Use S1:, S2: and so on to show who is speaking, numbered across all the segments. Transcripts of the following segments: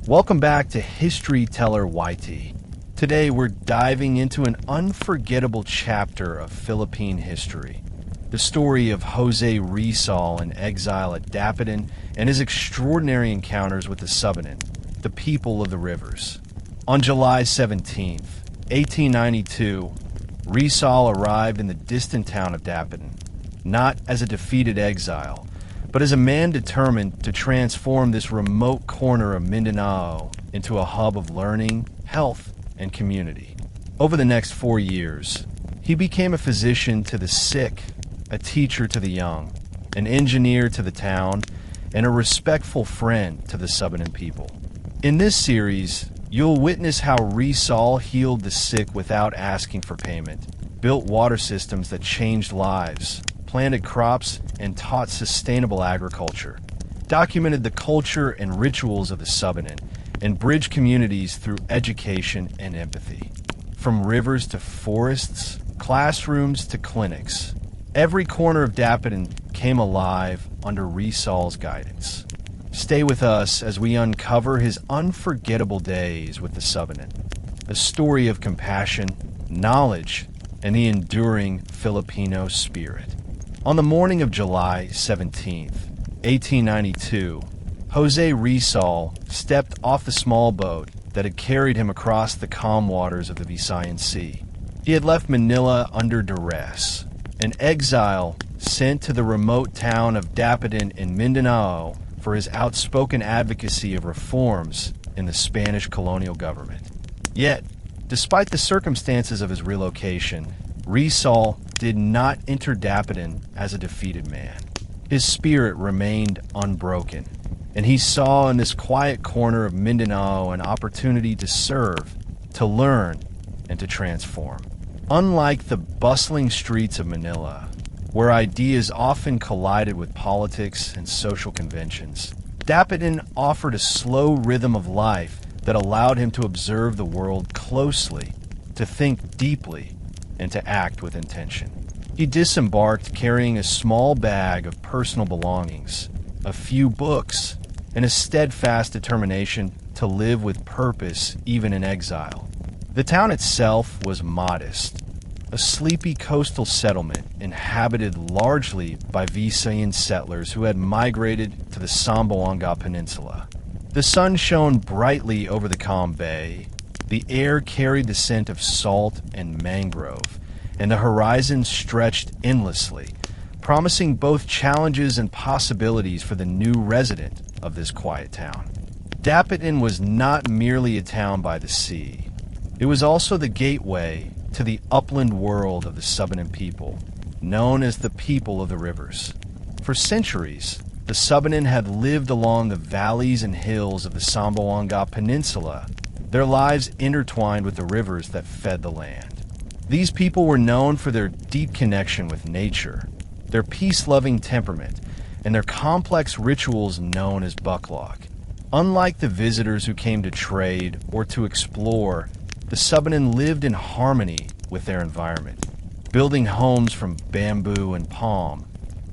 S1: Welcome back to History Teller YT. Today we're diving into an unforgettable chapter of Philippine history. The story of José Rizal in exile at Dapitan and his extraordinary encounters with the Subanen, the people of the rivers. On July 17th, 1892, Rizal arrived in the distant town of Dapitan, not as a defeated exile, but as a man determined to transform this remote corner of Mindanao into a hub of learning, health, and community. Over the next 4 years, he became a physician to the sick, a teacher to the young, an engineer to the town, and a respectful friend to the Subanen people. In this series, you'll witness how Rizal healed the sick without asking for payment, built water systems that changed lives, planted crops, and taught sustainable agriculture, documented the culture and rituals of the Subanen, and bridged communities through education and empathy. From rivers to forests, classrooms to clinics, every corner of Dapitan came alive under Rizal's guidance. Stay with us as we uncover his unforgettable days with the Subanen, a story of compassion, knowledge, and the enduring Filipino spirit. On the morning of July 17th, 1892, José Rizal stepped off the small boat that had carried him across the calm waters of the Visayan Sea. He had left Manila under duress, an exile sent to the remote town of Dapitan in Mindanao for his outspoken advocacy of reforms in the Spanish colonial government. Yet, despite the circumstances of his relocation, Rizal did not enter Dapitan as a defeated man. His spirit remained unbroken, and he saw in this quiet corner of Mindanao an opportunity to serve, to learn, and to transform. Unlike the bustling streets of Manila, where ideas often collided with politics and social conventions, Dapitan offered a slow rhythm of life that allowed him to observe the world closely, to think deeply, and to act with intention. He disembarked carrying a small bag of personal belongings, a few books, and a steadfast determination to live with purpose even in exile. The town itself was modest, a sleepy coastal settlement inhabited largely by Visayan settlers who had migrated to the Zamboanga Peninsula. The sun shone brightly over the calm bay, the air carried the scent of salt and mangrove, and the horizon stretched endlessly, promising both challenges and possibilities for the new resident of this quiet town. Dapitan was not merely a town by the sea. It was also the gateway to the upland world of the Subanen people, known as the people of the rivers. For centuries, the Subanen had lived along the valleys and hills of the Zamboanga Peninsula, their lives intertwined with the rivers that fed the land. These people were known for their deep connection with nature, their peace-loving temperament, and their complex rituals known as buklok. Unlike the visitors who came to trade or to explore, the Subanen lived in harmony with their environment, building homes from bamboo and palm,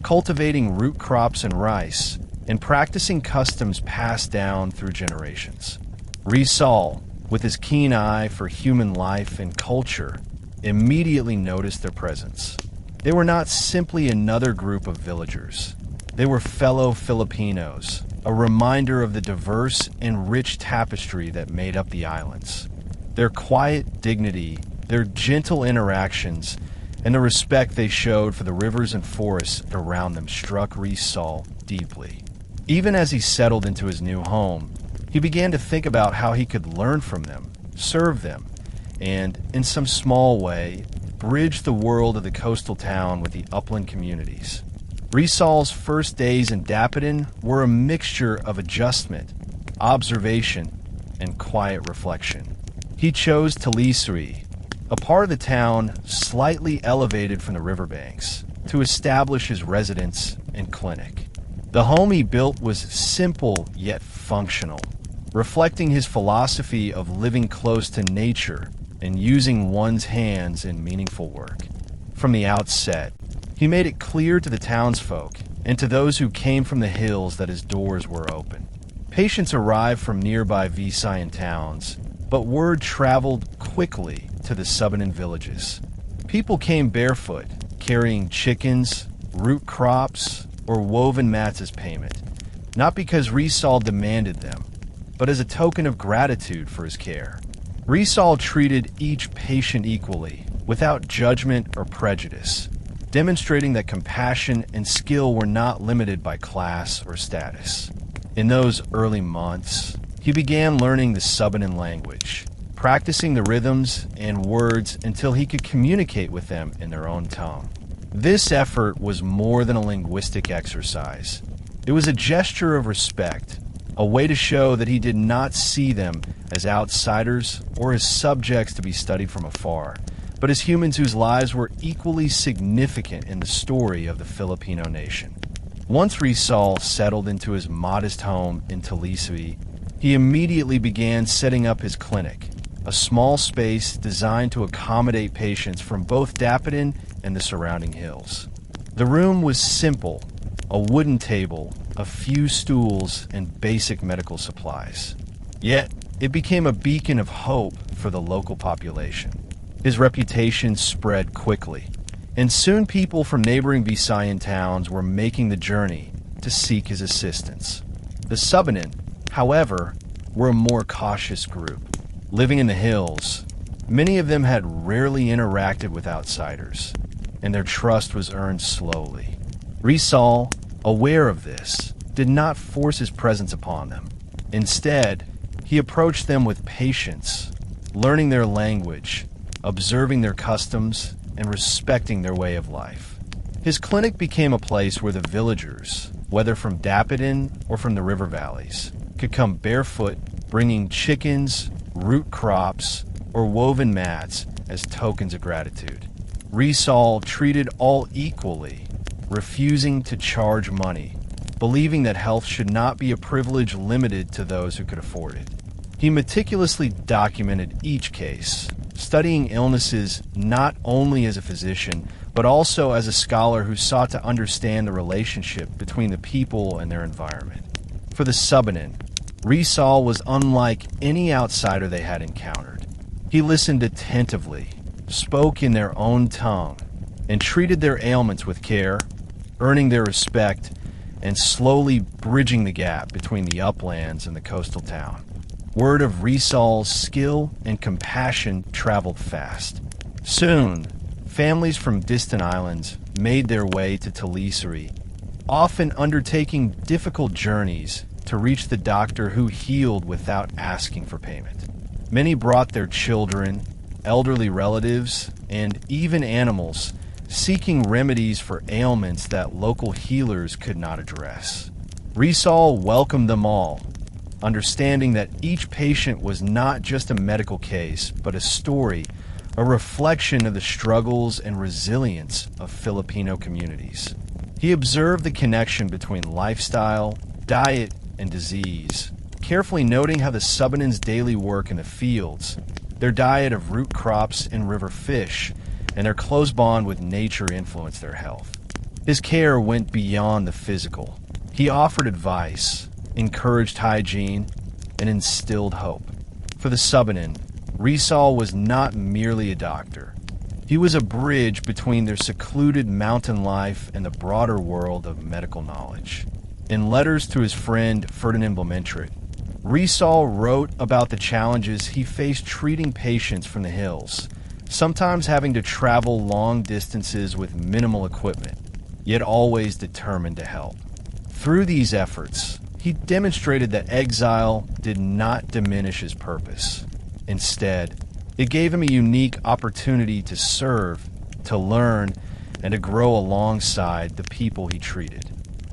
S1: cultivating root crops and rice, and practicing customs passed down through generations. Rizal, with his keen eye for human life and culture, immediately noticed their presence. They were not simply another group of villagers. They were fellow Filipinos, a reminder of the diverse and rich tapestry that made up the islands. Their quiet dignity, their gentle interactions, and the respect they showed for the rivers and forests around them struck Rizal deeply. Even as he settled into his new home, he began to think about how he could learn from them, serve them, and, in some small way, bridge the world of the coastal town with the upland communities. Rizal's first days in Dapitan were a mixture of adjustment, observation, and quiet reflection. He chose Talisri, a part of the town slightly elevated from the riverbanks, to establish his residence and clinic. The home he built was simple yet functional, reflecting his philosophy of living close to nature and using one's hands in meaningful work. From the outset, he made it clear to the townsfolk and to those who came from the hills that his doors were open. Patients arrived from nearby Visayan towns, but word traveled quickly to the Subanen villages. People came barefoot, carrying chickens, root crops, or woven mats as payment, not because Rizal demanded them, but as a token of gratitude for his care. Rizal treated each patient equally, without judgment or prejudice, demonstrating that compassion and skill were not limited by class or status. In those early months, he began learning the Subanen language, practicing the rhythms and words until he could communicate with them in their own tongue. This effort was more than a linguistic exercise. It was a gesture of respect, a way to show that he did not see them as outsiders or as subjects to be studied from afar, but as humans whose lives were equally significant in the story of the Filipino nation. Once Rizal settled into his modest home in Talisay, he immediately began setting up his clinic, a small space designed to accommodate patients from both Dapitan and the surrounding hills. The room was simple, a wooden table, a few stools, and basic medical supplies. Yet, it became a beacon of hope for the local population. His reputation spread quickly, and soon people from neighboring Visayan towns were making the journey to seek his assistance. The Subanen, however, were a more cautious group. Living in the hills, many of them had rarely interacted with outsiders, and their trust was earned slowly. Rizal, aware of this, did not force his presence upon them. Instead, he approached them with patience, learning their language, observing their customs, and respecting their way of life. His clinic became a place where the villagers, whether from Dapitan or from the river valleys, could come barefoot, bringing chickens, root crops, or woven mats as tokens of gratitude. Rizal treated all equally, refusing to charge money, believing that health should not be a privilege limited to those who could afford it. He meticulously documented each case, studying illnesses not only as a physician, but also as a scholar who sought to understand the relationship between the people and their environment. For the Subanen, Rizal was unlike any outsider they had encountered. He listened attentively, spoke in their own tongue, and treated their ailments with care, earning their respect and slowly bridging the gap between the uplands and the coastal town. Word of Rizal's skill and compassion traveled fast. Soon, families from distant islands made their way to Talisay, often undertaking difficult journeys to reach the doctor who healed without asking for payment. Many brought their children, elderly relatives, and even animals, seeking remedies for ailments that local healers could not address. Rizal welcomed them all, understanding that each patient was not just a medical case, but a story, a reflection of the struggles and resilience of Filipino communities. He observed the connection between lifestyle, diet, and disease, carefully noting how the Subanen's daily work in the fields, their diet of root crops and river fish, and their close bond with nature influenced their health. His care went beyond the physical. He offered advice, encouraged hygiene, and instilled hope. For the Subanen, Rizal was not merely a doctor. He was a bridge between their secluded mountain life and the broader world of medical knowledge. In letters to his friend Ferdinand Blumentritt, Rizal wrote about the challenges he faced treating patients from the hills, sometimes having to travel long distances with minimal equipment, yet always determined to help. Through these efforts, he demonstrated that exile did not diminish his purpose. Instead, it gave him a unique opportunity to serve, to learn, and to grow alongside the people he treated.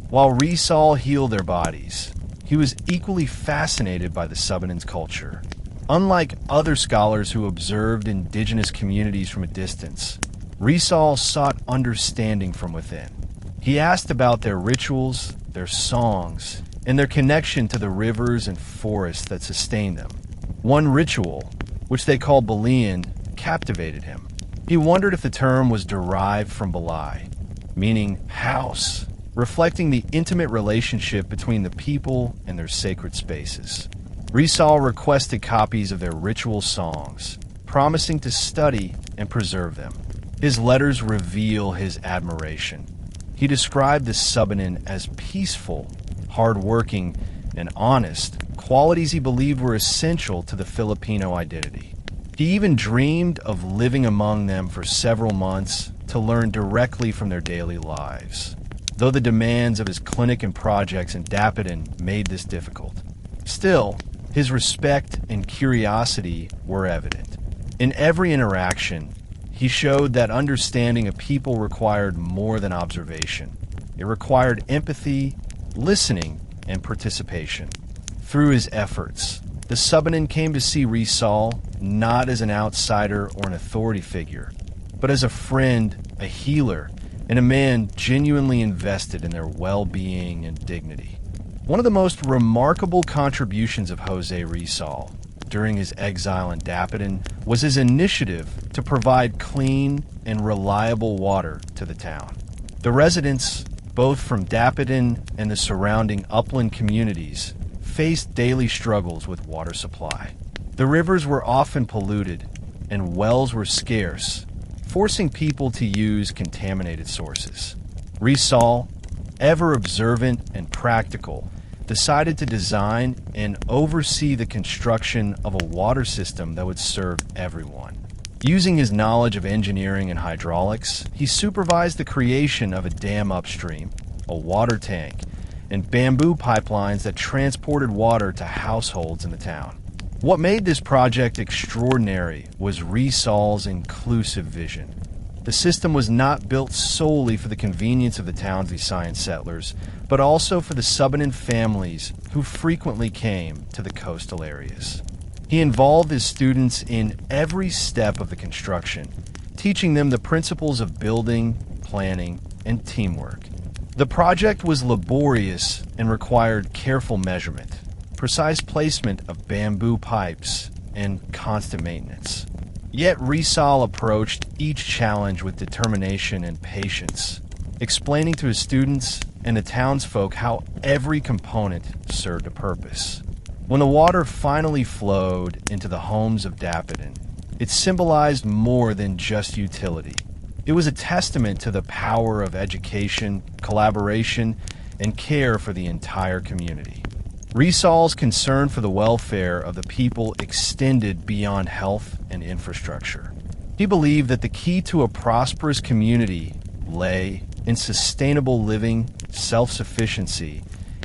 S1: While Rizal healed their bodies, he was equally fascinated by the Subanen's culture. Unlike other scholars who observed indigenous communities from a distance, Rizal sought understanding from within. He asked about their rituals, their songs, and their connection to the rivers and forests that sustained them. One ritual, which they called Balian, captivated him. He wondered if the term was derived from Balay, meaning house, reflecting the intimate relationship between the people and their sacred spaces. Rizal requested copies of their ritual songs, promising to study and preserve them. His letters reveal his admiration. He described the Subanen as peaceful, hardworking, and honest, qualities he believed were essential to the Filipino identity. He even dreamed of living among them for several months to learn directly from their daily lives, though the demands of his clinic and projects in Dapitan made this difficult. Still, his respect and curiosity were evident. In every interaction, he showed that understanding a people required more than observation. It required empathy, listening, and participation. Through his efforts, the Subanen came to see Rizal not as an outsider or an authority figure, but as a friend, a healer, and a man genuinely invested in their well-being and dignity. One of the most remarkable contributions of José Rizal during his exile in Dapitan was his initiative to provide clean and reliable water to the town. The residents, both from Dapitan and the surrounding upland communities, faced daily struggles with water supply. The rivers were often polluted and wells were scarce, forcing people to use contaminated sources. Rizal, ever observant and practical, decided to design and oversee the construction of a water system that would serve everyone. Using his knowledge of engineering and hydraulics, he supervised the creation of a dam upstream, a water tank, and bamboo pipelines that transported water to households in the town. What made this project extraordinary was Rizal's inclusive vision. The system was not built solely for the convenience of the town's Visayan settlers, but also for the Subanen families who frequently came to the coastal areas. He involved his students in every step of the construction, teaching them the principles of building, planning, and teamwork. The project was laborious and required careful measurement, precise placement of bamboo pipes, and constant maintenance. Yet Rizal approached each challenge with determination and patience, explaining to his students and the townsfolk how every component served a purpose. When the water finally flowed into the homes of Dapitan, it symbolized more than just utility. It was a testament to the power of education, collaboration, and care for the entire community. Rizal's concern for the welfare of the people extended beyond health and infrastructure. He believed that the key to a prosperous community lay in sustainable living, self-sufficiency,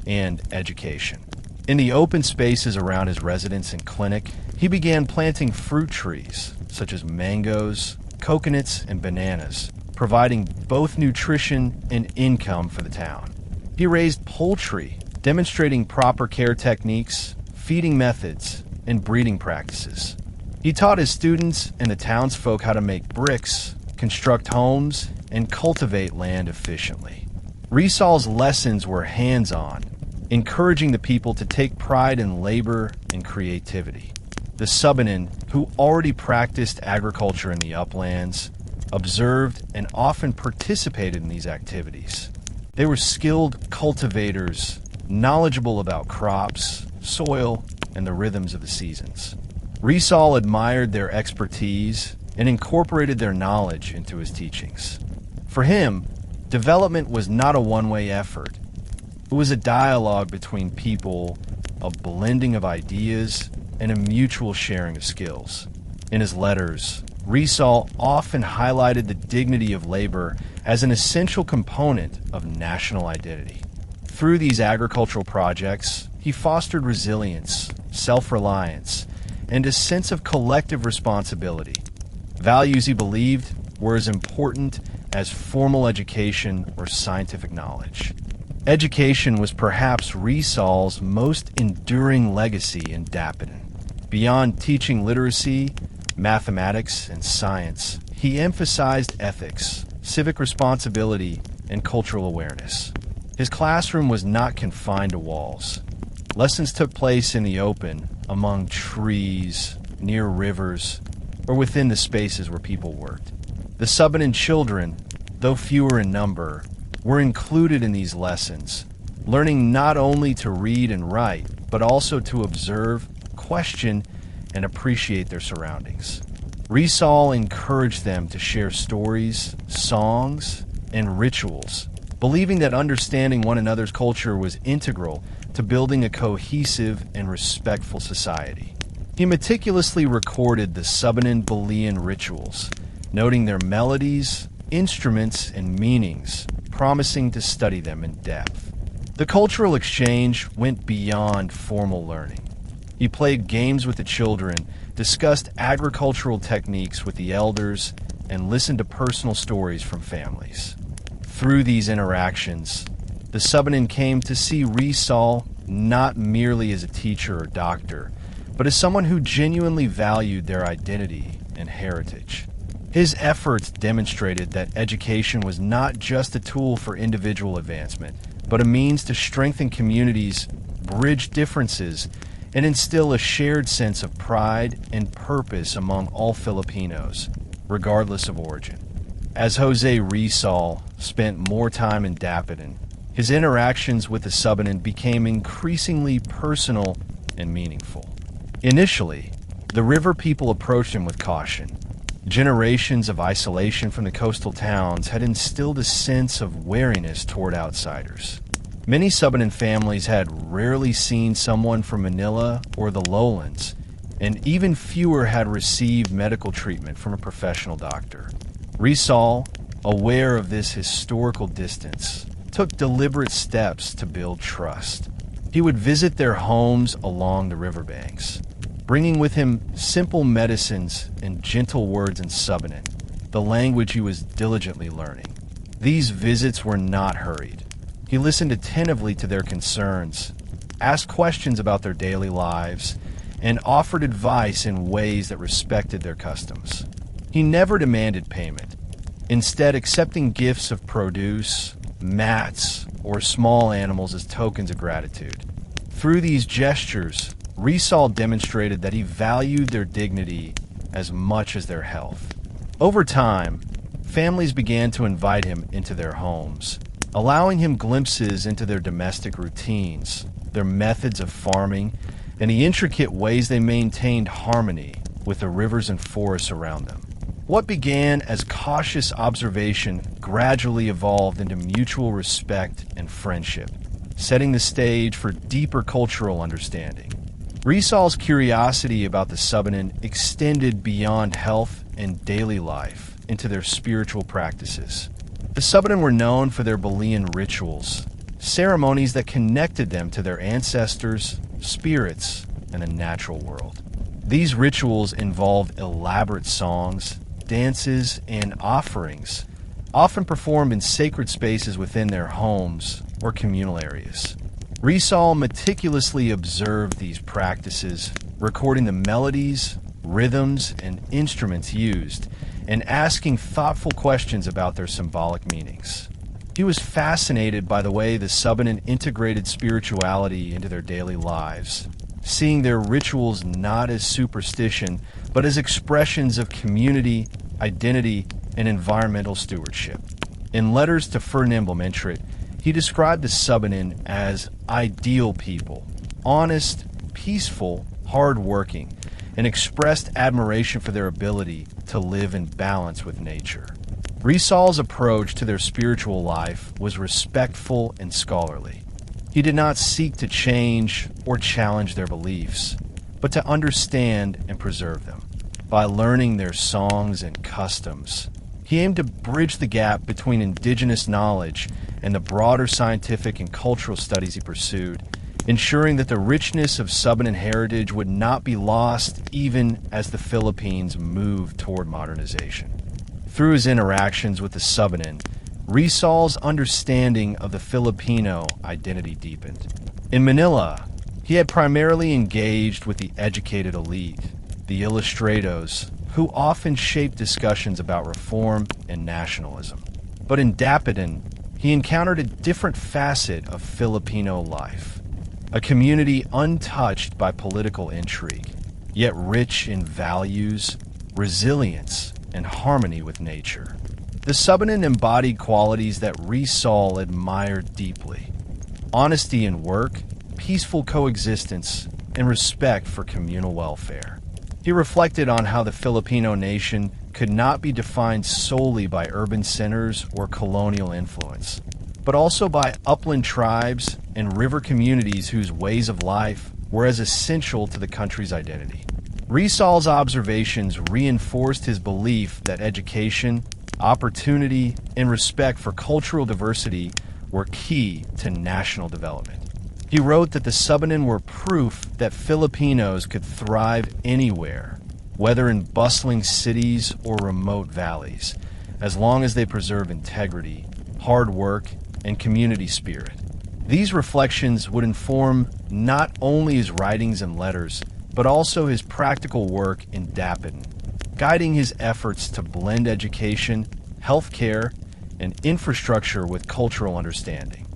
S1: and education. In the open spaces around his residence and clinic, he began planting fruit trees, such as mangoes, coconuts, and bananas, providing both nutrition and income for the town. He raised poultry, demonstrating proper care techniques, feeding methods, and breeding practices. He taught his students and the townsfolk how to make bricks, construct homes, and cultivate land efficiently. Rizal's lessons were hands-on, encouraging the people to take pride in labor and creativity. The Subanen, who already practiced agriculture in the uplands, observed and often participated in these activities. They were skilled cultivators, knowledgeable about crops, soil, and the rhythms of the seasons. Rizal admired their expertise and incorporated their knowledge into his teachings. For him, development was not a one-way effort. It was a dialogue between people, a blending of ideas, and a mutual sharing of skills. In his letters, Rizal often highlighted the dignity of labor as an essential component of national identity. Through these agricultural projects, he fostered resilience, self-reliance, and a sense of collective responsibility. Values he believed were as important as formal education or scientific knowledge. Education was perhaps Rizal's most enduring legacy in Dapitan. Beyond teaching literacy, mathematics, and science, he emphasized ethics, civic responsibility, and cultural awareness. His classroom was not confined to walls. Lessons took place in the open, among trees, near rivers, or within the spaces where people worked. The Subanen children, though fewer in number, were included in these lessons, learning not only to read and write, but also to observe, question, and appreciate their surroundings. Rizal encouraged them to share stories, songs, and rituals, believing that understanding one another's culture was integral to building a cohesive and respectful society. He meticulously recorded the Subanen Balian rituals, noting their melodies, instruments, and meanings, promising to study them in depth. The cultural exchange went beyond formal learning. He played games with the children, discussed agricultural techniques with the elders, and listened to personal stories from families. Through these interactions, the Subanen came to see Rizal not merely as a teacher or doctor, but as someone who genuinely valued their identity and heritage. His efforts demonstrated that education was not just a tool for individual advancement, but a means to strengthen communities, bridge differences, and instill a shared sense of pride and purpose among all Filipinos, regardless of origin. As José Rizal spent more time in Dapitan, his interactions with the Subanen became increasingly personal and meaningful. Initially, the river people approached him with caution. Generations of isolation from the coastal towns had instilled a sense of wariness toward outsiders. Many Subanen families had rarely seen someone from Manila or the lowlands, and even fewer had received medical treatment from a professional doctor. Rizal, aware of this historical distance, took deliberate steps to build trust. He would visit their homes along the riverbanks, bringing with him simple medicines and gentle words in Subanen, the language he was diligently learning. These visits were not hurried. He listened attentively to their concerns, asked questions about their daily lives, and offered advice in ways that respected their customs. He never demanded payment, instead accepting gifts of produce, mats, or small animals as tokens of gratitude. Through these gestures, Rizal demonstrated that he valued their dignity as much as their health. Over time, families began to invite him into their homes, allowing him glimpses into their domestic routines, their methods of farming, and the intricate ways they maintained harmony with the rivers and forests around them. What began as cautious observation gradually evolved into mutual respect and friendship, setting the stage for deeper cultural understanding. Rizal's curiosity about the Subanen extended beyond health and daily life into their spiritual practices. The Subanen were known for their Balian rituals, ceremonies that connected them to their ancestors, spirits, and the natural world. These rituals involved elaborate songs, dances, and offerings, often performed in sacred spaces within their homes or communal areas. Rizal meticulously observed these practices, recording the melodies, rhythms, and instruments used, and asking thoughtful questions about their symbolic meanings. He was fascinated by the way the Subanen integrated spirituality into their daily lives, seeing their rituals not as superstition, but as expressions of community, identity, and environmental stewardship. In letters to Ferdinand Blumentritt, he described the Subanen as ideal people, honest, peaceful, hard-working, and expressed admiration for their ability to live in balance with nature. Rizal's approach to their spiritual life was respectful and scholarly. He did not seek to change or challenge their beliefs, but to understand and preserve them. By learning their songs and customs, he aimed to bridge the gap between indigenous knowledge and the broader scientific and cultural studies he pursued, ensuring that the richness of Subanen heritage would not be lost even as the Philippines moved toward modernization. Through his interactions with the Subanen, Rizal's understanding of the Filipino identity deepened. In Manila, he had primarily engaged with the educated elite, the ilustrados, who often shaped discussions about reform and nationalism. But in Dapitan, he encountered a different facet of Filipino life, a community untouched by political intrigue, yet rich in values, resilience, and harmony with nature. The Subanen embodied qualities that Rizal admired deeply: honesty in work, peaceful coexistence, and respect for communal welfare. He reflected on how the Filipino nation could not be defined solely by urban centers or colonial influence, but also by upland tribes and river communities whose ways of life were as essential to the country's identity. Rizal's observations reinforced his belief that education, opportunity, and respect for cultural diversity were key to national development. He wrote that the Subanen were proof that Filipinos could thrive anywhere, whether in bustling cities or remote valleys, as long as they preserve integrity, hard work, and community spirit. These reflections would inform not only his writings and letters, but also his practical work in Dapitan, guiding his efforts to blend education, healthcare, and infrastructure with cultural understanding.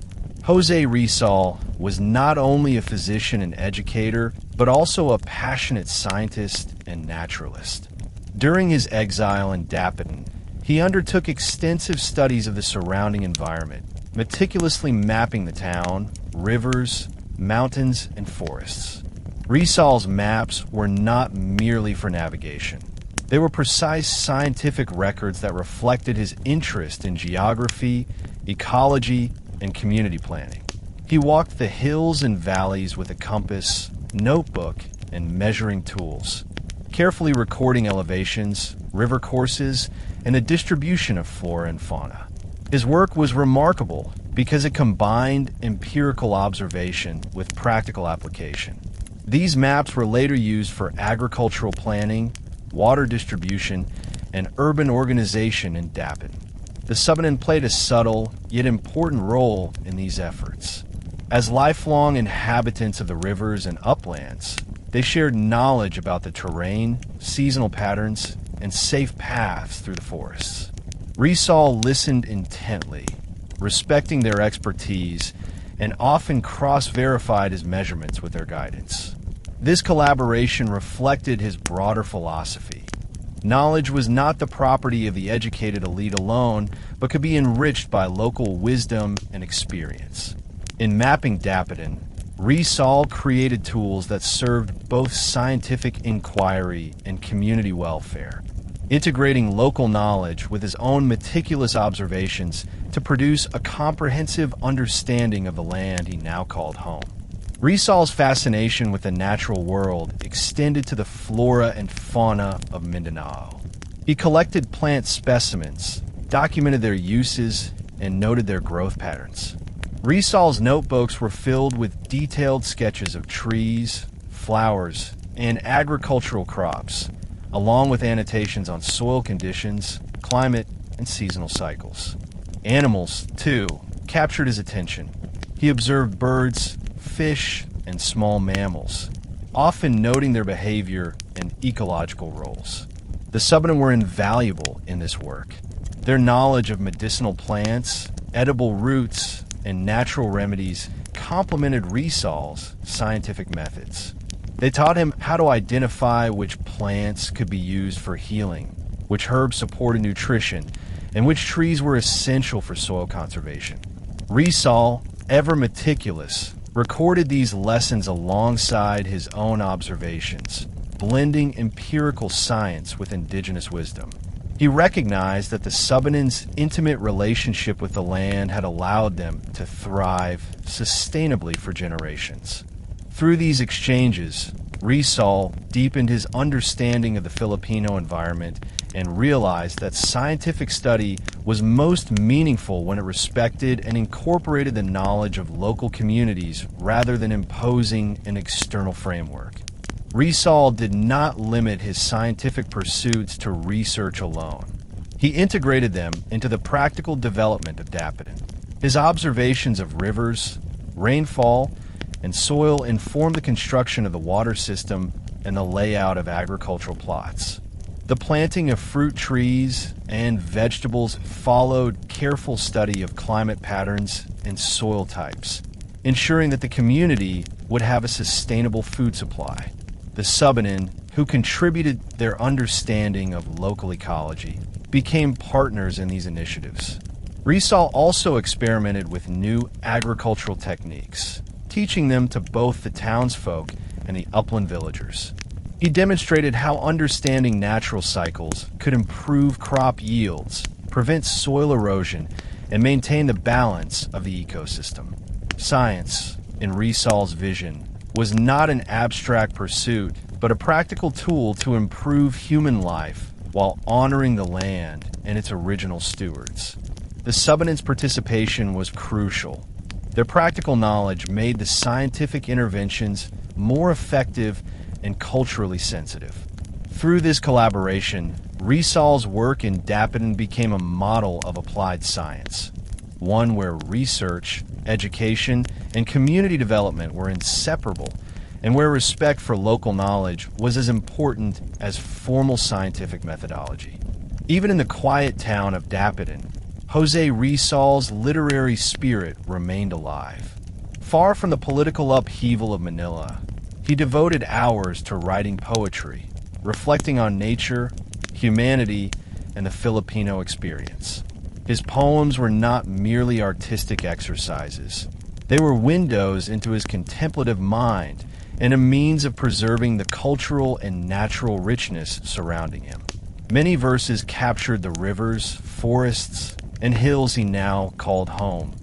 S1: José Rizal was not only a physician and educator, but also a passionate scientist and naturalist. During his exile in Dapitan, he undertook extensive studies of the surrounding environment, meticulously mapping the town, rivers, mountains, and forests. Rizal's maps were not merely for navigation. They were precise scientific records that reflected his interest in geography, ecology, and community planning. He walked the hills and valleys with a compass, notebook, and measuring tools, carefully recording elevations, river courses, and the distribution of flora and fauna. His work was remarkable because it combined empirical observation with practical application. These maps were later used for agricultural planning, water distribution, and urban organization in Dapitan. The Subanen played a subtle yet important role in these efforts. As lifelong inhabitants of the rivers and uplands, they shared knowledge about the terrain, seasonal patterns, and safe paths through the forests. Rizal listened intently, respecting their expertise, and often cross-verified his measurements with their guidance. This collaboration reflected his broader philosophy. Knowledge was not the property of the educated elite alone, but could be enriched by local wisdom and experience. In mapping Dapitan, Rizal created tools that served both scientific inquiry and community welfare, integrating local knowledge with his own meticulous observations to produce a comprehensive understanding of the land he now called home. Rizal's fascination with the natural world extended to the flora and fauna of Mindanao. He collected plant specimens, documented their uses, and noted their growth patterns. Rizal's notebooks were filled with detailed sketches of trees, flowers, and agricultural crops, along with annotations on soil conditions, climate, and seasonal cycles. Animals, too, captured his attention. He observed birds, fish, and small mammals, often noting their behavior and ecological roles. The Subanen were invaluable in this work. Their knowledge of medicinal plants, edible roots, and natural remedies complemented Rizal's scientific methods. They taught him how to identify which plants could be used for healing, which herbs supported nutrition, and which trees were essential for soil conservation. Rizal, ever meticulous, recorded these lessons alongside his own observations, blending empirical science with indigenous wisdom. He recognized that the Subanen's intimate relationship with the land had allowed them to thrive sustainably for generations. Through these exchanges, Rizal deepened his understanding of the Filipino environment and realized that scientific study was most meaningful when it respected and incorporated the knowledge of local communities rather than imposing an external framework. Rizal did not limit his scientific pursuits to research alone. He integrated them into the practical development of Dapitan. His observations of rivers, rainfall, and soil informed the construction of the water system and the layout of agricultural plots. The planting of fruit trees and vegetables followed careful study of climate patterns and soil types, ensuring that the community would have a sustainable food supply. The Subanen, who contributed their understanding of local ecology, became partners in these initiatives. Rizal also experimented with new agricultural techniques, teaching them to both the townsfolk and the upland villagers. He demonstrated how understanding natural cycles could improve crop yields, prevent soil erosion, and maintain the balance of the ecosystem. Science, in Rizal's vision, was not an abstract pursuit, but a practical tool to improve human life while honoring the land and its original stewards. The Subanen's participation was crucial. Their practical knowledge made the scientific interventions more effective and culturally sensitive. Through this collaboration, Rizal's work in Dapitan became a model of applied science, one where research, education, and community development were inseparable, and where respect for local knowledge was as important as formal scientific methodology. Even in the quiet town of Dapitan, José Rizal's literary spirit remained alive. Far from the political upheaval of Manila, he devoted hours to writing poetry, reflecting on nature, humanity, and the Filipino experience. His poems were not merely artistic exercises. They were windows into his contemplative mind and a means of preserving the cultural and natural richness surrounding him. Many verses captured the rivers, forests, and hills he now called home,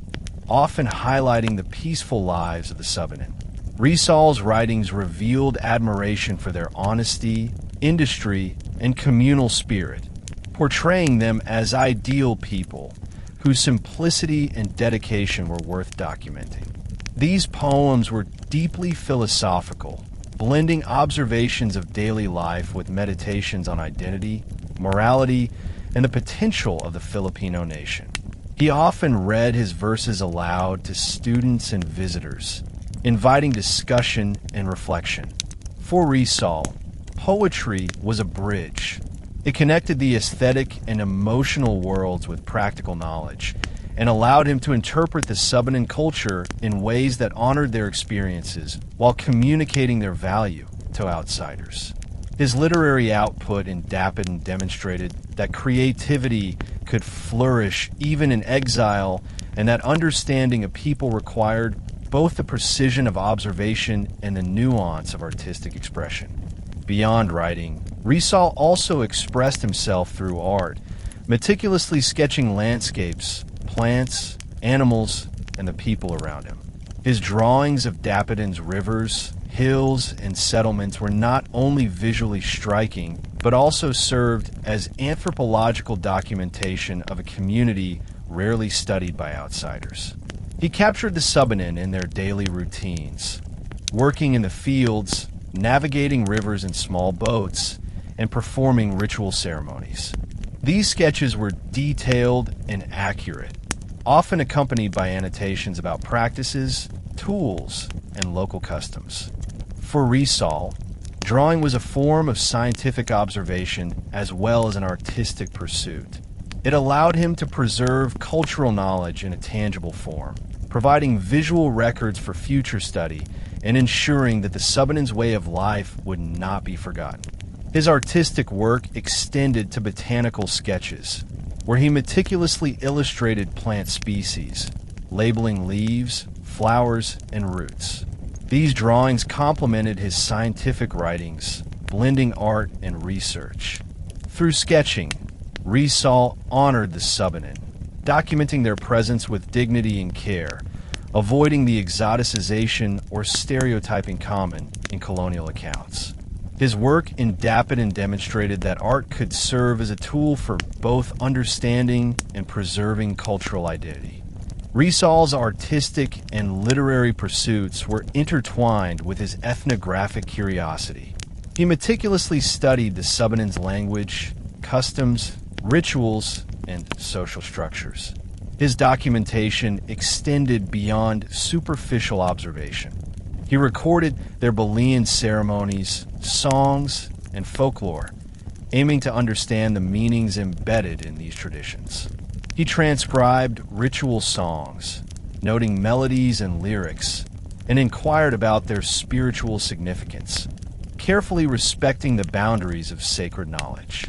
S1: often highlighting the peaceful lives of the Subanen. Rizal's writings revealed admiration for their honesty, industry, and communal spirit, portraying them as ideal people whose simplicity and dedication were worth documenting. These poems were deeply philosophical, blending observations of daily life with meditations on identity, morality, and the potential of the Filipino nation. He often read his verses aloud to students and visitors, inviting discussion and reflection. For Rizal, poetry was a bridge. It connected the aesthetic and emotional worlds with practical knowledge, and allowed him to interpret the Subanen culture in ways that honored their experiences while communicating their value to outsiders. His literary output in Dapitan demonstrated that creativity could flourish even in exile, and that understanding a people required both the precision of observation and the nuance of artistic expression. Beyond writing, Rizal also expressed himself through art, meticulously sketching landscapes, plants, animals, and the people around him. His drawings of Dapitan's rivers, hills, and settlements were not only visually striking, but also served as anthropological documentation of a community rarely studied by outsiders. He captured the Subanen in their daily routines, working in the fields, navigating rivers in small boats, and performing ritual ceremonies. These sketches were detailed and accurate, often accompanied by annotations about practices, tools, and local customs. For Rizal, drawing was a form of scientific observation as well as an artistic pursuit. It allowed him to preserve cultural knowledge in a tangible form, providing visual records for future study and ensuring that the Subanen's way of life would not be forgotten. His artistic work extended to botanical sketches, where he meticulously illustrated plant species, labeling leaves, flowers, and roots. These drawings complemented his scientific writings, blending art and research. Through sketching, Rizal honored the Subanen, documenting their presence with dignity and care, avoiding the exoticization or stereotyping common in colonial accounts. His work in Dapitan demonstrated that art could serve as a tool for both understanding and preserving cultural identity. Rizal's artistic and literary pursuits were intertwined with his ethnographic curiosity. He meticulously studied the Subanen's language, customs, rituals, and social structures. His documentation extended beyond superficial observation. He recorded their Belian ceremonies, songs, and folklore, aiming to understand the meanings embedded in these traditions. He transcribed ritual songs, noting melodies and lyrics, and inquired about their spiritual significance, carefully respecting the boundaries of sacred knowledge.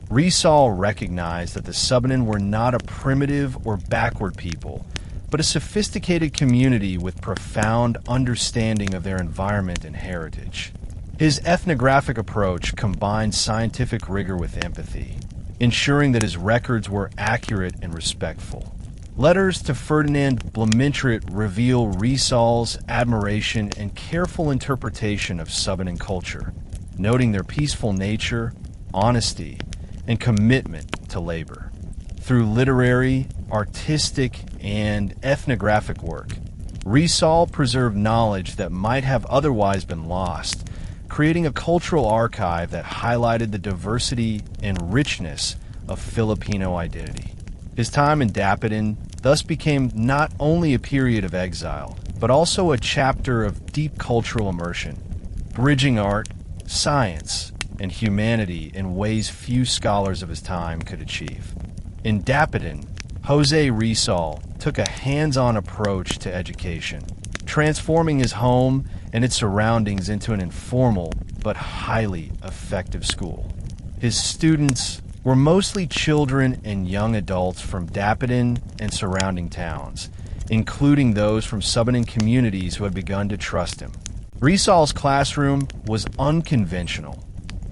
S1: Rizal recognized that the Subanen were not a primitive or backward people, but a sophisticated community with profound understanding of their environment and heritage. His ethnographic approach combined scientific rigor with empathy, ensuring that his records were accurate and respectful. Letters to Ferdinand Blumentritt reveal Rizal's admiration and careful interpretation of Subanen culture, noting their peaceful nature, honesty, and commitment to labor. Through literary, artistic, and ethnographic work, Rizal preserved knowledge that might have otherwise been lost, creating a cultural archive that highlighted the diversity and richness of Filipino identity. His time in Dapitan thus became not only a period of exile, but also a chapter of deep cultural immersion, bridging art, science, and humanity in ways few scholars of his time could achieve. In Dapitan, José Rizal took a hands-on approach to education, transforming his home and its surroundings into an informal but highly effective school. His students were mostly children and young adults from Dapitan and surrounding towns, including those from Subanen communities who had begun to trust him. Rizal's classroom was unconventional.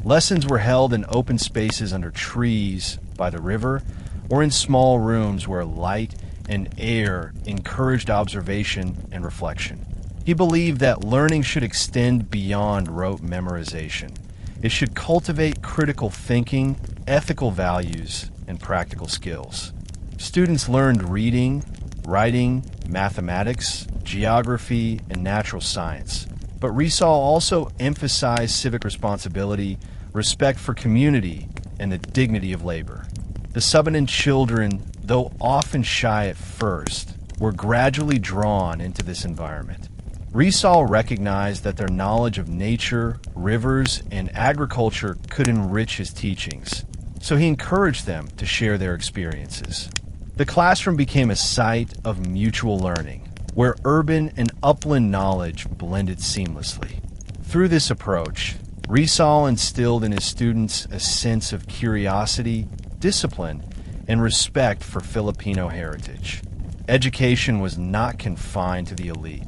S1: Lessons were held in open spaces under trees, by the river, or in small rooms where light and air encouraged observation and reflection. He believed that learning should extend beyond rote memorization. It should cultivate critical thinking, ethical values, and practical skills. Students learned reading, writing, mathematics, geography, and natural science. But Rizal also emphasized civic responsibility, respect for community, and the dignity of labor. The Subanen children, though often shy at first, were gradually drawn into this environment. Rizal recognized that their knowledge of nature, rivers, and agriculture could enrich his teachings, so he encouraged them to share their experiences. The classroom became a site of mutual learning, where urban and upland knowledge blended seamlessly. Through this approach, Rizal instilled in his students a sense of curiosity, discipline, and respect for Filipino heritage. Education was not confined to the elite.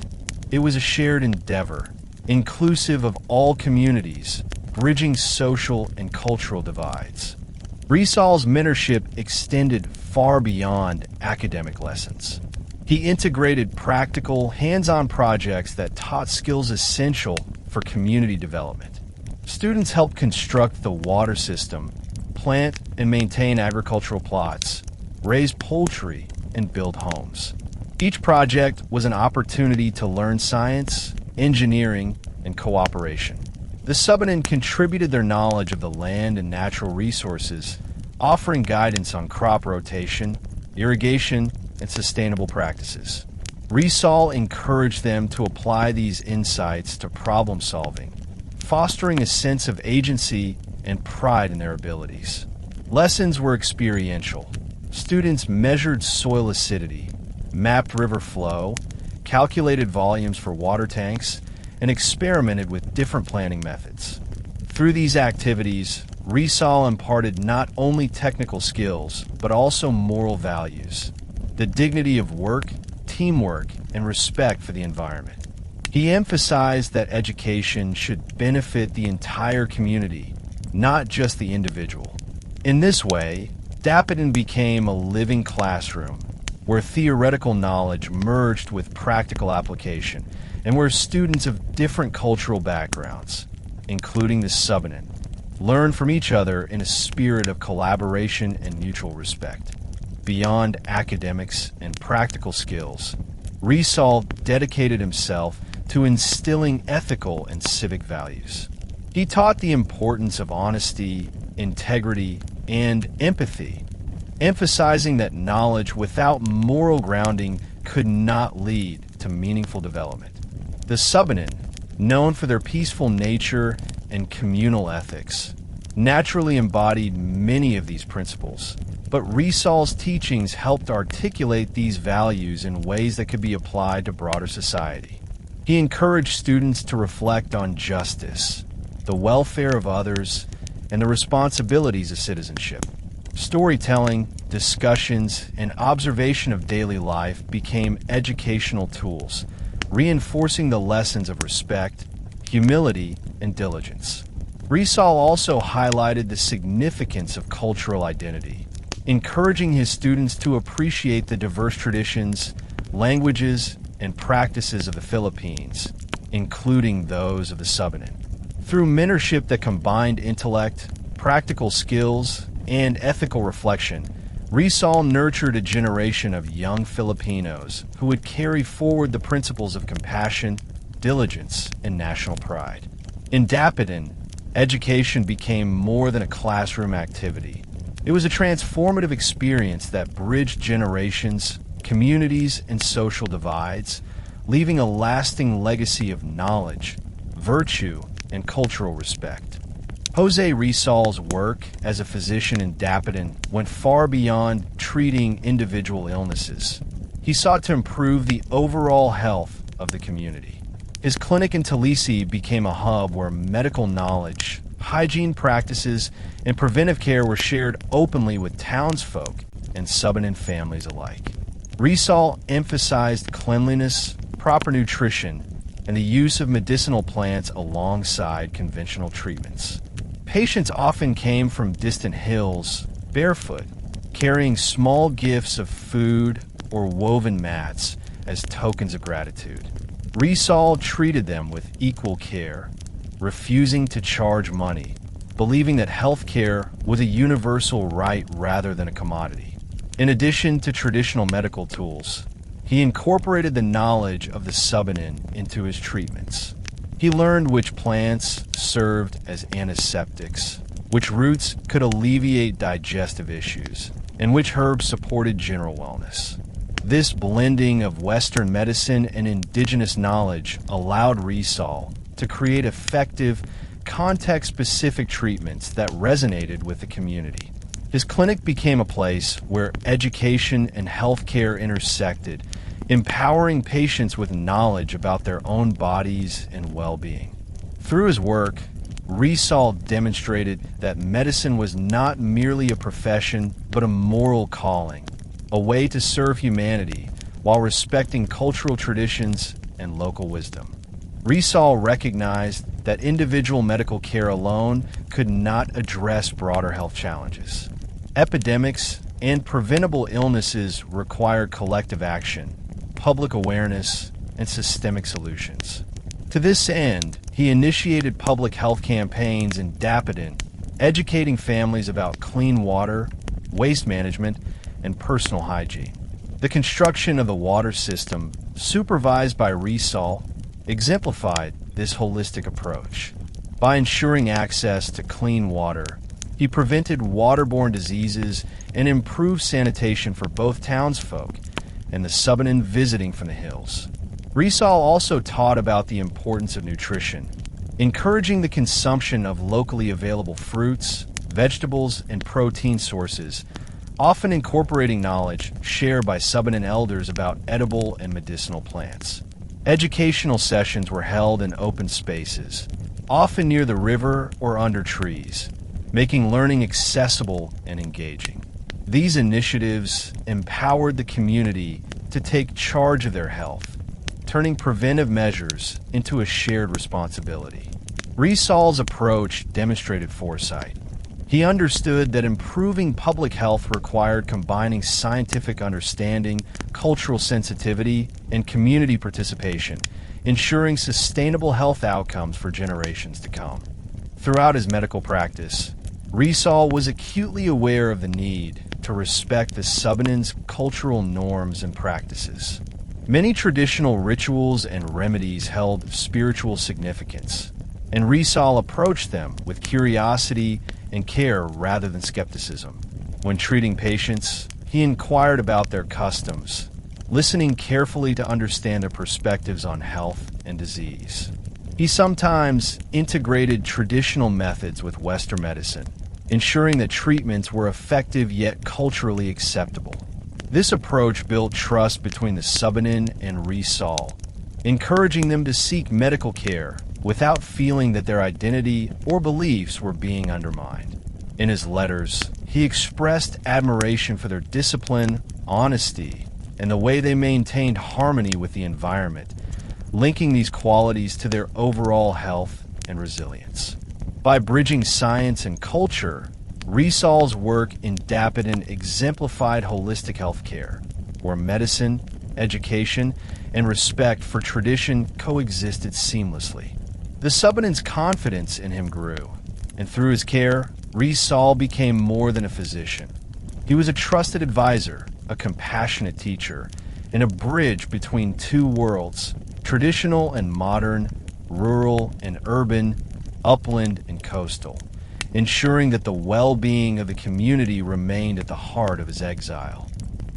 S1: It was a shared endeavor, inclusive of all communities, bridging social and cultural divides. Rizal's mentorship extended far beyond academic lessons. He integrated practical, hands-on projects that taught skills essential for community development. Students helped construct the water system, plant and maintain agricultural plots, raise poultry, and build homes. Each project was an opportunity to learn science, engineering, and cooperation. The Subanen contributed their knowledge of the land and natural resources, offering guidance on crop rotation, irrigation, and sustainable practices. Rizal encouraged them to apply these insights to problem solving, fostering a sense of agency and pride in their abilities. Lessons were experiential. Students measured soil acidity, mapped river flow, calculated volumes for water tanks, and experimented with different planting methods. Through these activities, Rizal imparted not only technical skills, but also moral values, the dignity of work, teamwork, and respect for the environment. He emphasized that education should benefit the entire community, not just the individual. In this way, Dapitan became a living classroom where theoretical knowledge merged with practical application and where students of different cultural backgrounds, including the Subanen, learned from each other in a spirit of collaboration and mutual respect. Beyond academics and practical skills, Rizal dedicated himself to instilling ethical and civic values. He taught the importance of honesty, integrity, and empathy, emphasizing that knowledge without moral grounding could not lead to meaningful development. The Subanen, known for their peaceful nature and communal ethics, naturally embodied many of these principles, but Rizal's teachings helped articulate these values in ways that could be applied to broader society. He encouraged students to reflect on justice, the welfare of others, and the responsibilities of citizenship. Storytelling, discussions, and observation of daily life became educational tools, reinforcing the lessons of respect, humility, and diligence. Rizal also highlighted the significance of cultural identity, encouraging his students to appreciate the diverse traditions, languages, and practices of the Philippines, including those of the Subanen. Through mentorship that combined intellect, practical skills, and ethical reflection, Rizal nurtured a generation of young Filipinos who would carry forward the principles of compassion, diligence, and national pride. In Dapitan, education became more than a classroom activity. It was a transformative experience that bridged generations, communities, and social divides, leaving a lasting legacy of knowledge, virtue, and cultural respect. José Rizal's work as a physician in Dapitan went far beyond treating individual illnesses. He sought to improve the overall health of the community. His clinic in Talisi became a hub where medical knowledge, hygiene practices, and preventive care were shared openly with townsfolk and Subanen families alike. Rizal emphasized cleanliness, proper nutrition, and the use of medicinal plants alongside conventional treatments. Patients often came from distant hills, barefoot, carrying small gifts of food or woven mats as tokens of gratitude. Rizal treated them with equal care, refusing to charge money, believing that health care was a universal right rather than a commodity. In addition to traditional medical tools, he incorporated the knowledge of the Subanen into his treatments. He learned which plants served as antiseptics, which roots could alleviate digestive issues, and which herbs supported general wellness. This blending of Western medicine and indigenous knowledge allowed Rizal to create effective, context-specific treatments that resonated with the community. His clinic became a place where education and healthcare intersected, empowering patients with knowledge about their own bodies and well-being. Through his work, Rizal demonstrated that medicine was not merely a profession, but a moral calling, a way to serve humanity while respecting cultural traditions and local wisdom. Rizal recognized that individual medical care alone could not address broader health challenges. Epidemics and preventable illnesses require collective action, public awareness, and systemic solutions. To this end, he initiated public health campaigns in Dapitan, educating families about clean water, waste management, and personal hygiene. The construction of the water system, supervised by Rizal, exemplified this holistic approach. By ensuring access to clean water, he prevented waterborne diseases and improved sanitation for both townsfolk and the Subanen visiting from the hills. Rizal also taught about the importance of nutrition, encouraging the consumption of locally available fruits, vegetables, and protein sources, often incorporating knowledge shared by Subanen elders about edible and medicinal plants. Educational sessions were held in open spaces, often near the river or under trees, making learning accessible and engaging. These initiatives empowered the community to take charge of their health, turning preventive measures into a shared responsibility. Rizal's approach demonstrated foresight. He understood that improving public health required combining scientific understanding, cultural sensitivity, and community participation, ensuring sustainable health outcomes for generations to come. Throughout his medical practice, Rizal was acutely aware of the need to respect the Subanen's cultural norms and practices. Many traditional rituals and remedies held spiritual significance, and Rizal approached them with curiosity and care rather than skepticism. When treating patients, he inquired about their customs, listening carefully to understand their perspectives on health and disease. He sometimes integrated traditional methods with Western medicine, ensuring that treatments were effective yet culturally acceptable. This approach built trust between the Subanen and Rizal, encouraging them to seek medical care without feeling that their identity or beliefs were being undermined. In his letters, he expressed admiration for their discipline, honesty, and the way they maintained harmony with the environment, linking these qualities to their overall health and resilience. By bridging science and culture, Rizal's work in Dapitan exemplified holistic healthcare, where medicine, education, and respect for tradition coexisted seamlessly. The Subanen's confidence in him grew, and through his care, Rizal became more than a physician. He was a trusted advisor, a compassionate teacher, and a bridge between two worlds, traditional and modern, rural and urban, upland and coastal, ensuring that the well-being of the community remained at the heart of his exile.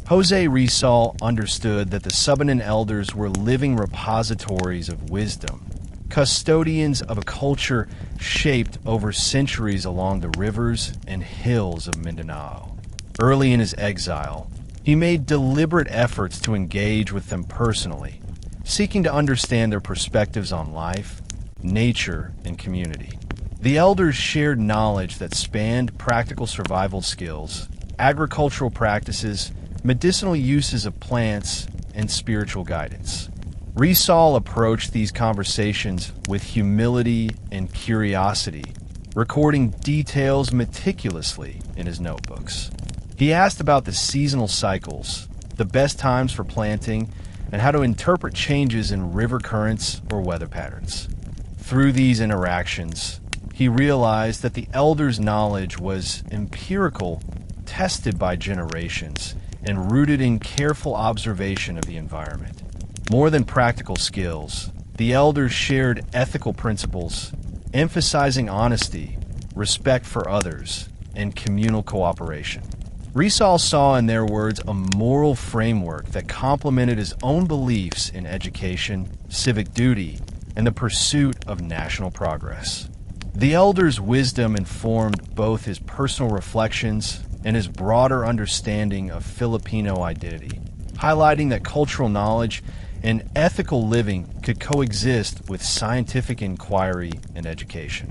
S1: José Rizal understood that the Subanen elders were living repositories of wisdom, custodians of a culture shaped over centuries along the rivers and hills of Mindanao. Early in his exile, he made deliberate efforts to engage with them personally, seeking to understand their perspectives on life, nature, and community. The elders shared knowledge that spanned practical survival skills, agricultural practices, medicinal uses of plants, and spiritual guidance. Rizal approached these conversations with humility and curiosity, recording details meticulously in his notebooks. He asked about the seasonal cycles, the best times for planting, and how to interpret changes in river currents or weather patterns. Through these interactions, he realized that the elders' knowledge was empirical, tested by generations, and rooted in careful observation of the environment. More than practical skills, the elders shared ethical principles, emphasizing honesty, respect for others, and communal cooperation. Rizal saw in their words a moral framework that complemented his own beliefs in education, civic duty, and the pursuit of national progress. The elders' wisdom informed both his personal reflections and his broader understanding of Filipino identity, highlighting that cultural knowledge and ethical living could coexist with scientific inquiry and education.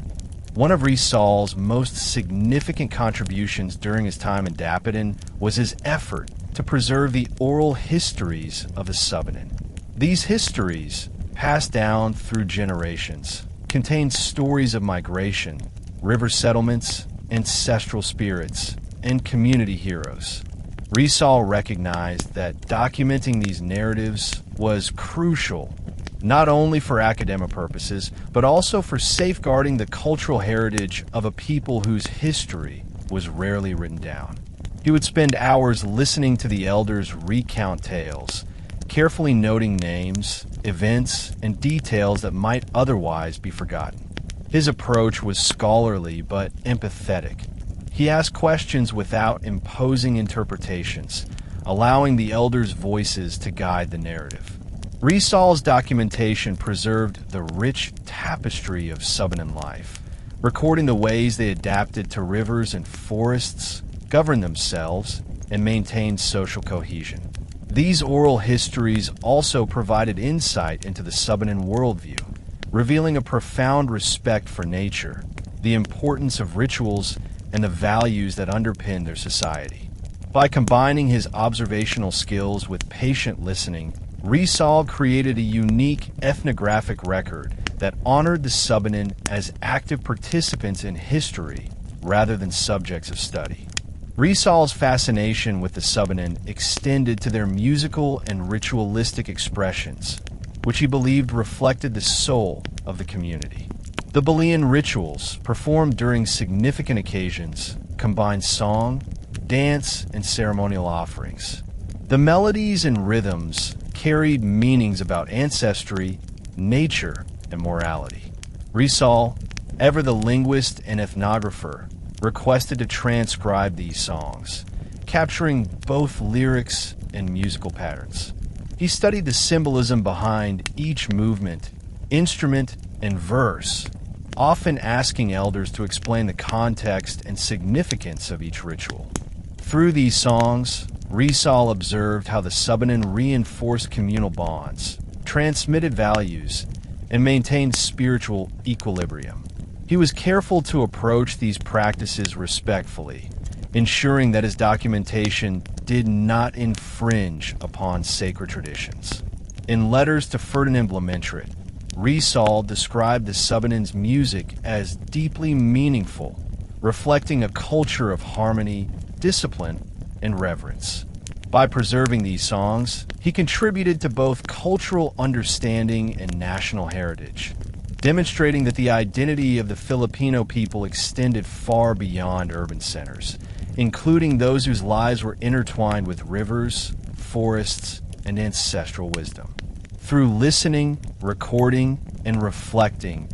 S1: One of Rizal's most significant contributions during his time in Dapitan was his effort to preserve the oral histories of the Subanen. These histories, passed down through generations, contain stories of migration, river settlements, ancestral spirits, and community heroes. Rizal recognized that documenting these narratives was crucial, not only for academic purposes, but also for safeguarding the cultural heritage of a people whose history was rarely written down. He would spend hours listening to the elders recount tales, carefully noting names, events, and details that might otherwise be forgotten. His approach was scholarly but empathetic. He asked questions without imposing interpretations, allowing the elders' voices to guide the narrative. Rizal's documentation preserved the rich tapestry of Subanen life, recording the ways they adapted to rivers and forests, governed themselves, and maintained social cohesion. These oral histories also provided insight into the Subanen worldview, revealing a profound respect for nature, the importance of rituals, and the values that underpin their society. By combining his observational skills with patient listening, Rizal created a unique ethnographic record that honored the Subanen as active participants in history rather than subjects of study. Rizal's fascination with the Subanen extended to their musical and ritualistic expressions, which he believed reflected the soul of the community. The Balian rituals, performed during significant occasions, combined song, dance, and ceremonial offerings. The melodies and rhythms carried meanings about ancestry, nature, and morality. Rizal, ever the linguist and ethnographer, requested to transcribe these songs, capturing both lyrics and musical patterns. He studied the symbolism behind each movement, instrument, and verse, often asking elders to explain the context and significance of each ritual. Through these songs, Rizal observed how the Subanen reinforced communal bonds, transmitted values, and maintained spiritual equilibrium. He was careful to approach these practices respectfully, ensuring that his documentation did not infringe upon sacred traditions. In letters to Ferdinand Blumentritt, Rizal described the Subanen's music as deeply meaningful, reflecting a culture of harmony, discipline, and reverence. By preserving these songs, he contributed to both cultural understanding and national heritage, demonstrating that the identity of the Filipino people extended far beyond urban centers, including those whose lives were intertwined with rivers, forests, and ancestral wisdom. Through listening, recording, and reflecting,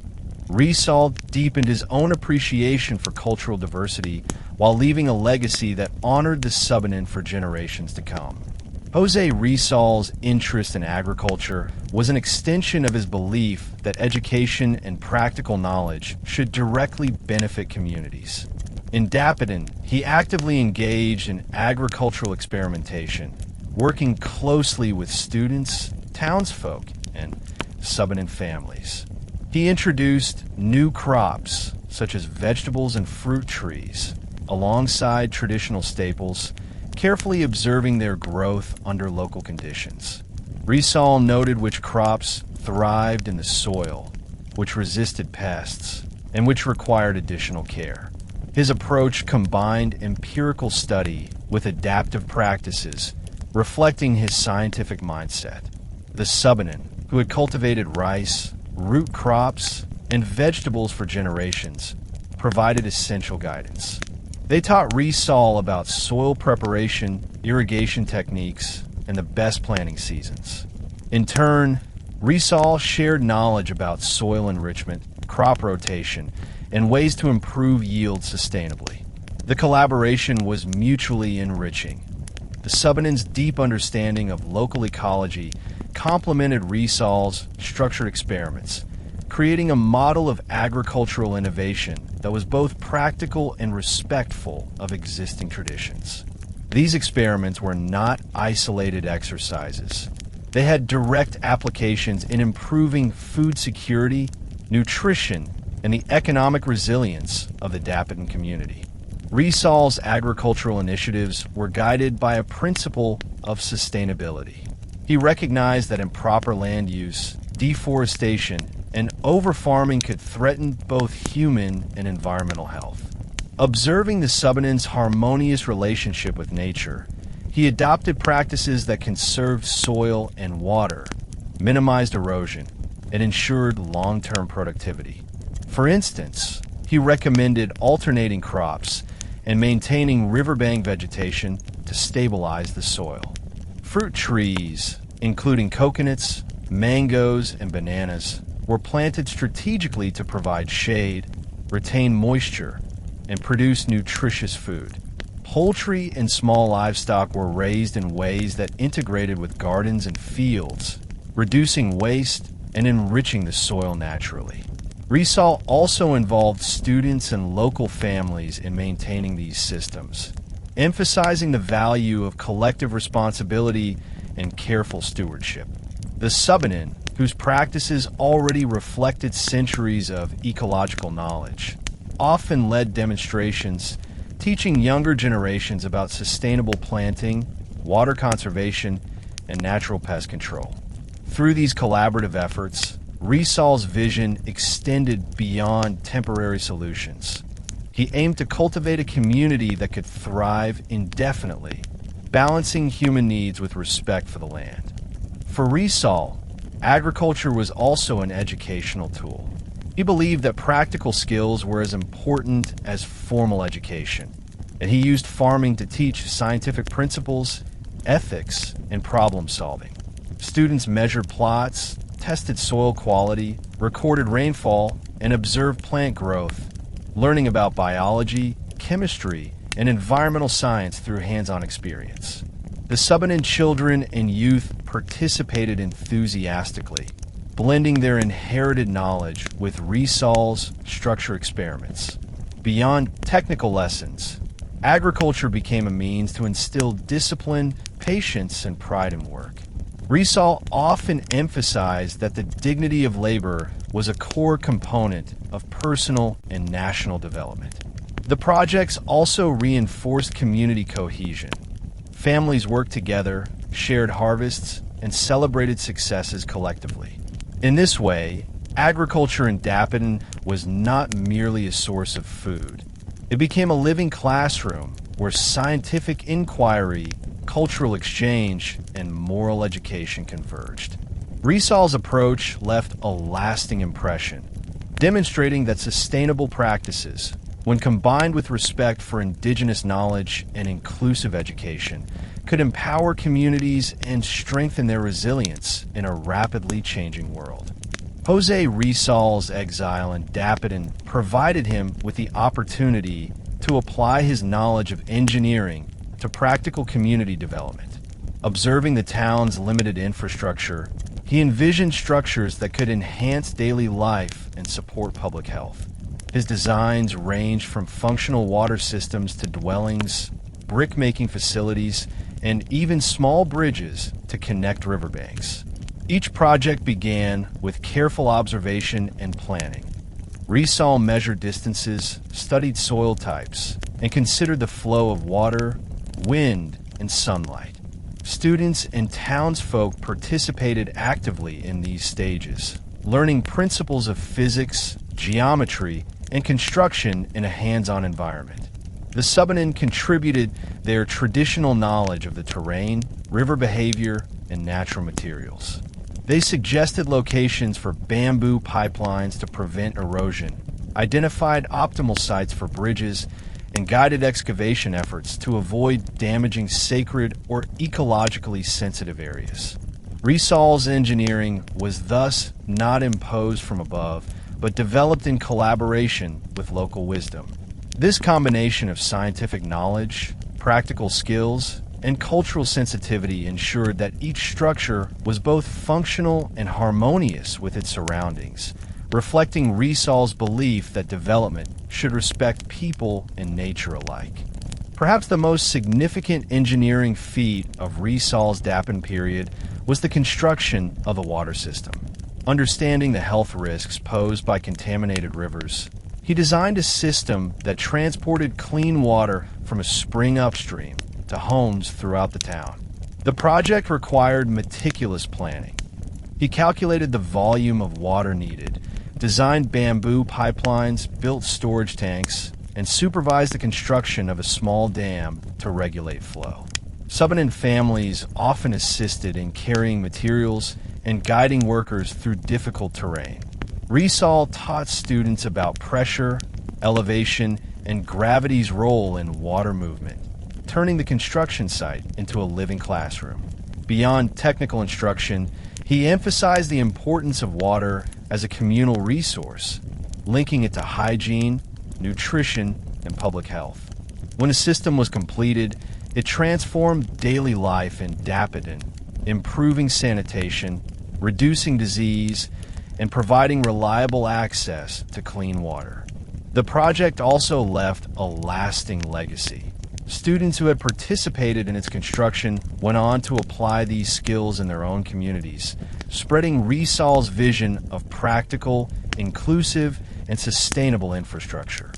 S1: Rizal deepened his own appreciation for cultural diversity while leaving a legacy that honored the Subanen for generations to come. José Rizal's interest in agriculture was an extension of his belief that education and practical knowledge should directly benefit communities. In Dapitan, he actively engaged in agricultural experimentation, working closely with students, townsfolk, and Subanen families. He introduced new crops, such as vegetables and fruit trees, alongside traditional staples, carefully observing their growth under local conditions. Rizal noted which crops thrived in the soil, which resisted pests, and which required additional care. His approach combined empirical study with adaptive practices, reflecting his scientific mindset. The Subanen, who had cultivated rice, root crops, and vegetables for generations, provided essential guidance. They taught Rizal about soil preparation, irrigation techniques, and the best planting seasons. In turn, Rizal shared knowledge about soil enrichment, crop rotation, and ways to improve yield sustainably. The collaboration was mutually enriching. The Subanen's deep understanding of local ecology complemented Rizal's structured experiments, creating a model of agricultural innovation that was both practical and respectful of existing traditions. These experiments were not isolated exercises. They had direct applications in improving food security, nutrition, and the economic resilience of the Dapitan community. Rizal's agricultural initiatives were guided by a principle of sustainability. He recognized that improper land use, deforestation, and over-farming could threaten both human and environmental health. Observing the Subanen's harmonious relationship with nature, he adopted practices that conserved soil and water, minimized erosion, and ensured long-term productivity. For instance, he recommended alternating crops and maintaining riverbank vegetation to stabilize the soil. Fruit trees, including coconuts, mangoes, and bananas, were planted strategically to provide shade, retain moisture, and produce nutritious food. Poultry and small livestock were raised in ways that integrated with gardens and fields, reducing waste and enriching the soil naturally. Rizal also involved students and local families in maintaining these systems, emphasizing the value of collective responsibility and careful stewardship. The Subanen, whose practices already reflected centuries of ecological knowledge, often led demonstrations teaching younger generations about sustainable planting, water conservation, and natural pest control. Through these collaborative efforts, Rizal's vision extended beyond temporary solutions. He aimed to cultivate a community that could thrive indefinitely, balancing human needs with respect for the land. For Rizal, agriculture was also an educational tool. He believed that practical skills were as important as formal education, and he used farming to teach scientific principles, ethics, and problem solving. Students measured plots, tested soil quality, recorded rainfall, and observed plant growth, learning about biology, chemistry, and environmental science through hands-on experience. The Subanen children and youth participated enthusiastically, blending their inherited knowledge with Rizal's structure experiments. Beyond technical lessons, agriculture became a means to instill discipline, patience, and pride in work. Rizal often emphasized that the dignity of labor was a core component of personal and national development. The projects also reinforced community cohesion. Families worked together, shared harvests, and celebrated successes collectively. In this way, agriculture in Dapitan was not merely a source of food. It became a living classroom where scientific inquiry, cultural exchange, and moral education converged. Rizal's approach left a lasting impression, demonstrating that sustainable practices, when combined with respect for indigenous knowledge and inclusive education, could empower communities and strengthen their resilience in a rapidly changing world. José Rizal's exile in Dapitan provided him with the opportunity to apply his knowledge of engineering to practical community development. Observing the town's limited infrastructure, he envisioned structures that could enhance daily life and support public health. His designs ranged from functional water systems to dwellings, brick-making facilities, and even small bridges to connect riverbanks. Each project began with careful observation and planning. Rizal measured distances, studied soil types, and considered the flow of water, wind, and sunlight. Students and townsfolk participated actively in these stages, learning principles of physics, geometry, and construction in a hands-on environment. The Subanen contributed their traditional knowledge of the terrain, river behavior, and natural materials. They suggested locations for bamboo pipelines to prevent erosion, identified optimal sites for bridges, and guided excavation efforts to avoid damaging sacred or ecologically sensitive areas. Rizal's engineering was thus not imposed from above, but developed in collaboration with local wisdom. This combination of scientific knowledge, practical skills, and cultural sensitivity ensured that each structure was both functional and harmonious with its surroundings, reflecting Rizal's belief that development should respect people and nature alike. Perhaps the most significant engineering feat of Rizal's Dapitan period was the construction of the water system. Understanding the health risks posed by contaminated rivers, he designed a system that transported clean water from a spring upstream to homes throughout the town. The project required meticulous planning. He calculated the volume of water needed, designed bamboo pipelines, built storage tanks, and supervised the construction of a small dam to regulate flow. Subanen families often assisted in carrying materials and guiding workers through difficult terrain. Rizal taught students about pressure, elevation, and gravity's role in water movement, turning the construction site into a living classroom. Beyond technical instruction, he emphasized the importance of water as a communal resource, linking it to hygiene, nutrition, and public health. When a system was completed, it transformed daily life in Dapitan, improving sanitation, reducing disease, and providing reliable access to clean water. The project also left a lasting legacy. Students who had participated in its construction went on to apply these skills in their own communities, spreading Rizal's vision of practical, inclusive, and sustainable infrastructure.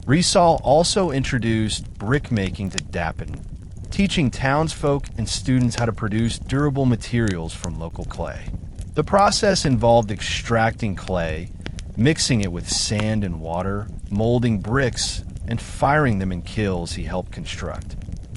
S1: Rizal also introduced brick-making to Dapitan, teaching townsfolk and students how to produce durable materials from local clay. The process involved extracting clay, mixing it with sand and water, molding bricks, and firing them in kilns he helped construct.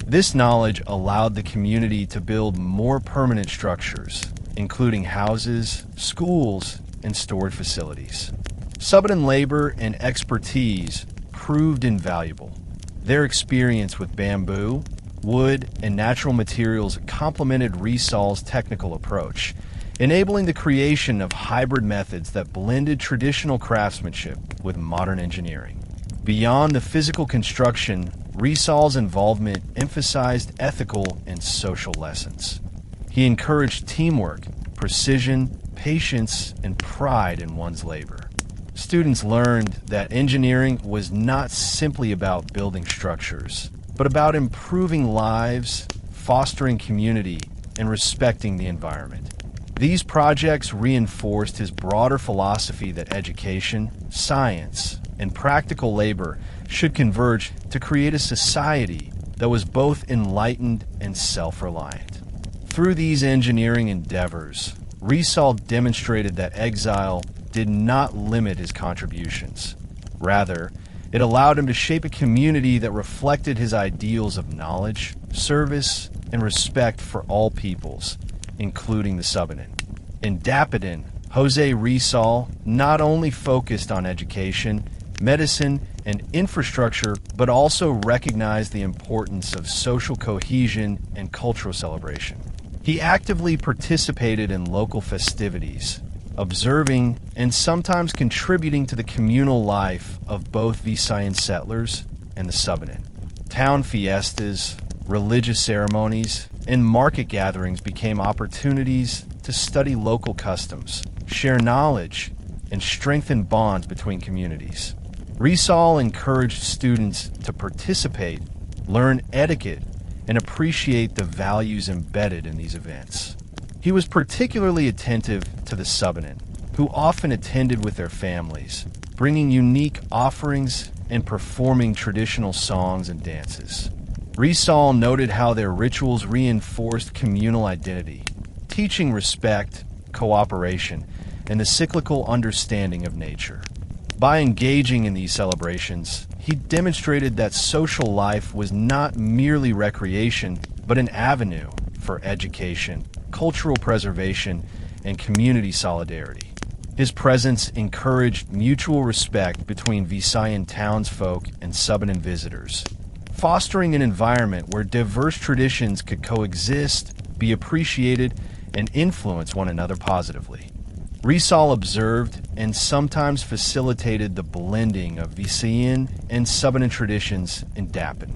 S1: This knowledge allowed the community to build more permanent structures, including houses, schools, and storage facilities. Subanen labor and expertise proved invaluable. Their experience with bamboo, wood, and natural materials complemented Rizal's technical approach, enabling the creation of hybrid methods that blended traditional craftsmanship with modern engineering. Beyond the physical construction, Rizal's involvement emphasized ethical and social lessons. He encouraged teamwork, precision, patience, and pride in one's labor. Students learned that engineering was not simply about building structures, but about improving lives, fostering community, and respecting the environment. These projects reinforced his broader philosophy that education, science, and practical labor should converge to create a society that was both enlightened and self-reliant. Through these engineering endeavors, Rizal demonstrated that exile did not limit his contributions. Rather, it allowed him to shape a community that reflected his ideals of knowledge, service, and respect for all peoples, including the Subanen. In Dapitan, José Rizal not only focused on education, medicine, and infrastructure, but also recognized the importance of social cohesion and cultural celebration. He actively participated in local festivities, observing and sometimes contributing to the communal life of both Visayan settlers and the Subanen. Town fiestas, religious ceremonies, and market gatherings became opportunities to study local customs, share knowledge, and strengthen bonds between communities. Rizal encouraged students to participate, learn etiquette, and appreciate the values embedded in these events. He was particularly attentive to the Subanen, who often attended with their families, bringing unique offerings and performing traditional songs and dances. Rizal noted how their rituals reinforced communal identity, teaching respect, cooperation, and the cyclical understanding of nature. By engaging in these celebrations, he demonstrated that social life was not merely recreation, but an avenue for education, cultural preservation, and community solidarity. His presence encouraged mutual respect between Visayan townsfolk and Subanen visitors, fostering an environment where diverse traditions could coexist, be appreciated, and influence one another positively. Rizal observed and sometimes facilitated the blending of Visayan and Subanen traditions in Dapitan.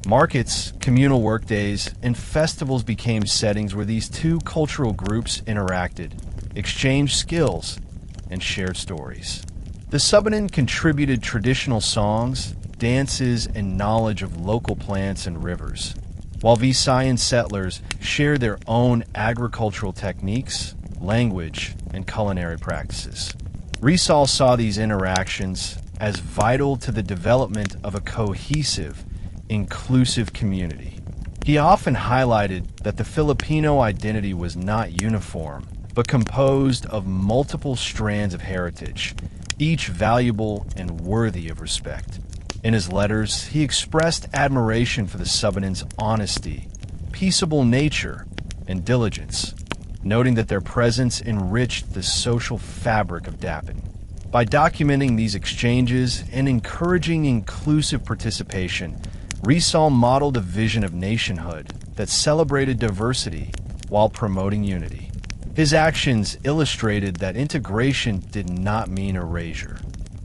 S1: Markets, communal workdays, and festivals became settings where these two cultural groups interacted, exchanged skills, and shared stories. The Subanen contributed traditional songs, dances, and knowledge of local plants and rivers, while Visayan settlers shared their own agricultural techniques, language, and culinary practices. Rizal saw these interactions as vital to the development of a cohesive, inclusive community. He often highlighted that the Filipino identity was not uniform, but composed of multiple strands of heritage, each valuable and worthy of respect. In his letters, he expressed admiration for the Subanen's honesty, peaceable nature, and diligence, noting that their presence enriched the social fabric of Dapitan. By documenting these exchanges and encouraging inclusive participation, Rizal modeled a vision of nationhood that celebrated diversity while promoting unity. His actions illustrated that integration did not mean erasure.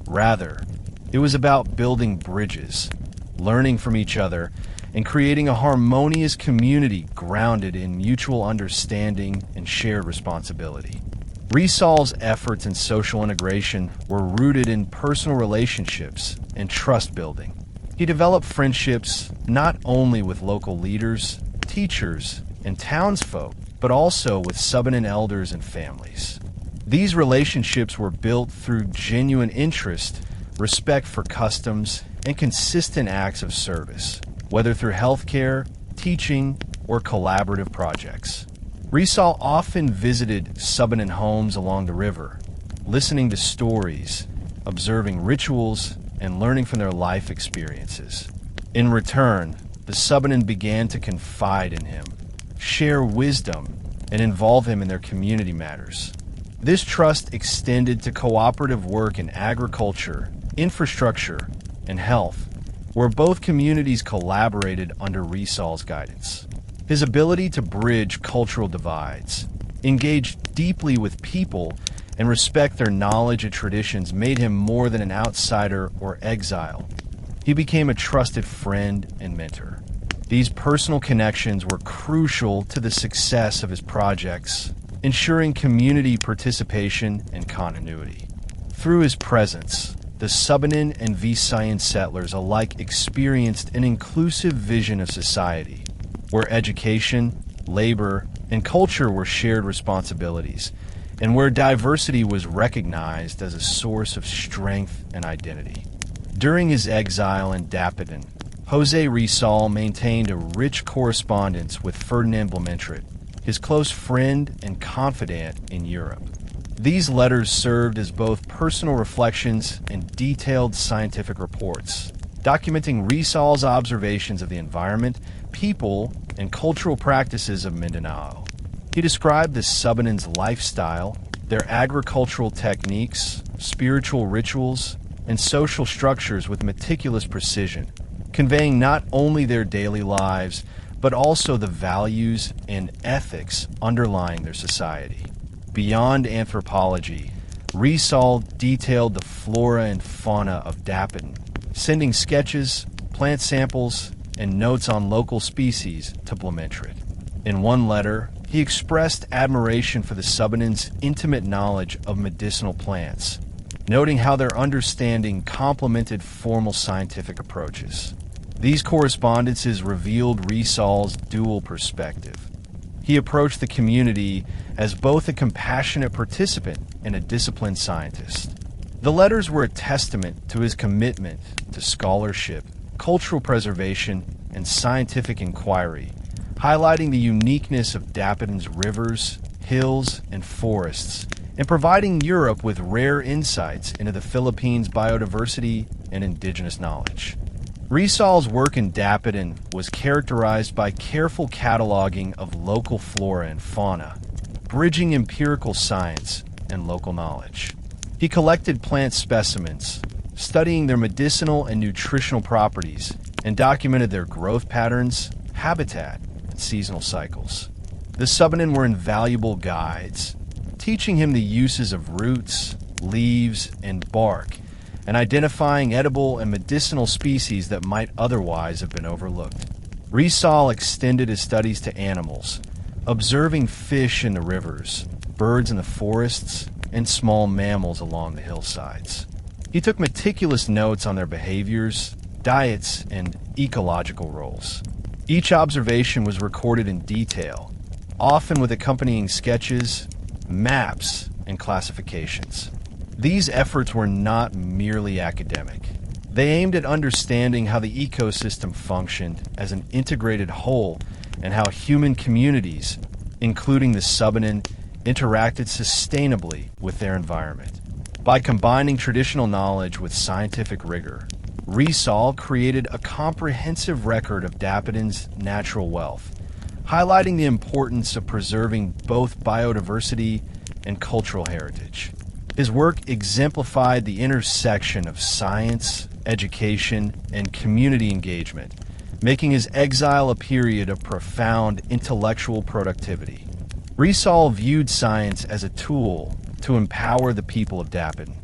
S1: Rather, it was about building bridges, learning from each other, and creating a harmonious community grounded in mutual understanding and shared responsibility. Rizal's efforts in social integration were rooted in personal relationships and trust building. He developed friendships not only with local leaders, teachers, and townsfolk, but also with Subanen elders and families. These relationships were built through genuine interest, respect for customs, and consistent acts of service, whether through healthcare, teaching, or collaborative projects. Rizal often visited Subanen homes along the river, listening to stories, observing rituals, and learning from their life experiences. In return, the Subanen began to confide in him, share wisdom, and involve him in their community matters. This trust extended to cooperative work in agriculture, infrastructure, and health, where both communities collaborated under Rizal's guidance. His ability to bridge cultural divides, engage deeply with people, and respect their knowledge and traditions made him more than an outsider or exile. He became a trusted friend and mentor. These personal connections were crucial to the success of his projects, ensuring community participation and continuity. Through his presence, the Subanen and Visayan settlers alike experienced an inclusive vision of society, where education, labor, and culture were shared responsibilities, and where diversity was recognized as a source of strength and identity. During his exile in Dapitan, José Rizal maintained a rich correspondence with Ferdinand Blumentritt, his close friend and confidant in Europe. These letters served as both personal reflections and detailed scientific reports, documenting Rizal's observations of the environment, people, and cultural practices of Mindanao. He described the Subanen's lifestyle, their agricultural techniques, spiritual rituals, and social structures with meticulous precision, conveying not only their daily lives, but also the values and ethics underlying their society. Beyond anthropology, Rizal detailed the flora and fauna of Dapitan, sending sketches, plant samples, and notes on local species to Blumentritt. In one letter, he expressed admiration for the Subanen's intimate knowledge of medicinal plants, noting how their understanding complemented formal scientific approaches. These correspondences revealed Rizal's dual perspective. He approached the community as both a compassionate participant and a disciplined scientist. The letters were a testament to his commitment to scholarship, cultural preservation, and scientific inquiry, highlighting the uniqueness of Dapitan's rivers, hills, and forests, and providing Europe with rare insights into the Philippines' biodiversity and indigenous knowledge. Rizal's work in Dapitan was characterized by careful cataloging of local flora and fauna, bridging empirical science and local knowledge. He collected plant specimens, studying their medicinal and nutritional properties, and documented their growth patterns, habitat, and seasonal cycles. The Subanen were invaluable guides, teaching him the uses of roots, leaves, and bark, and identifying edible and medicinal species that might otherwise have been overlooked. Rizal extended his studies to animals, observing fish in the rivers, birds in the forests, and small mammals along the hillsides. He took meticulous notes on their behaviors, diets, and ecological roles. Each observation was recorded in detail, often with accompanying sketches, maps, and classifications. These efforts were not merely academic. They aimed at understanding how the ecosystem functioned as an integrated whole and how human communities, including the Subanen, interacted sustainably with their environment. By combining traditional knowledge with scientific rigor, Rizal created a comprehensive record of Dapitan's natural wealth, highlighting the importance of preserving both biodiversity and cultural heritage. His work exemplified the intersection of science, education, and community engagement, making his exile a period of profound intellectual productivity. Rizal viewed science as a tool to empower the people of Dapitan.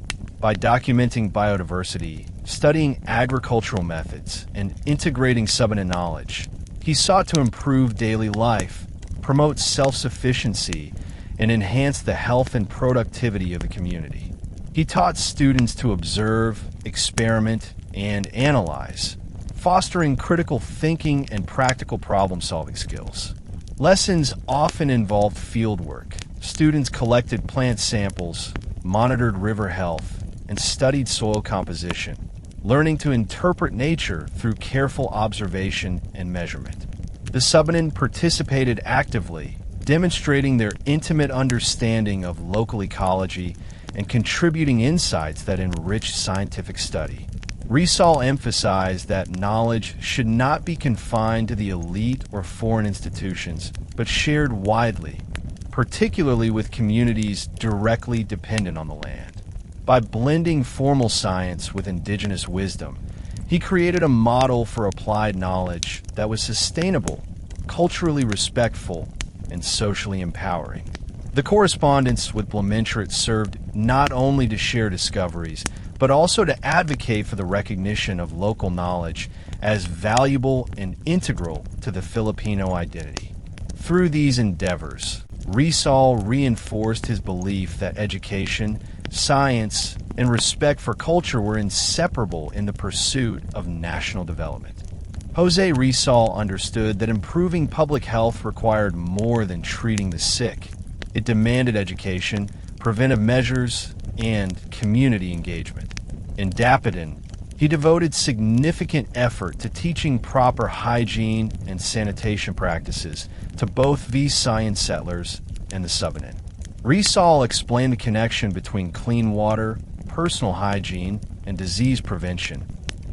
S1: By documenting biodiversity, studying agricultural methods, and integrating Subanen knowledge, he sought to improve daily life, promote self-sufficiency, and enhance the health and productivity of the community. He taught students to observe, experiment, and analyze, fostering critical thinking and practical problem-solving skills. Lessons often involved fieldwork. Students collected plant samples, monitored river health, and studied soil composition, learning to interpret nature through careful observation and measurement. The Subanen participated actively, demonstrating their intimate understanding of local ecology and contributing insights that enrich scientific study. Rizal emphasized that knowledge should not be confined to the elite or foreign institutions, but shared widely, particularly with communities directly dependent on the land. By blending formal science with indigenous wisdom, he created a model for applied knowledge that was sustainable, culturally respectful, and socially empowering. The correspondence with Blumentritt served not only to share discoveries, but also to advocate for the recognition of local knowledge as valuable and integral to the Filipino identity. Through these endeavors, Rizal reinforced his belief that education, science, and respect for culture were inseparable in the pursuit of national development. José Rizal understood that improving public health required more than treating the sick. It demanded education, preventive measures, and community engagement. In Dapitan, he devoted significant effort to teaching proper hygiene and sanitation practices to both Visayan settlers and the Subanen. Rizal explained the connection between clean water, personal hygiene, and disease prevention,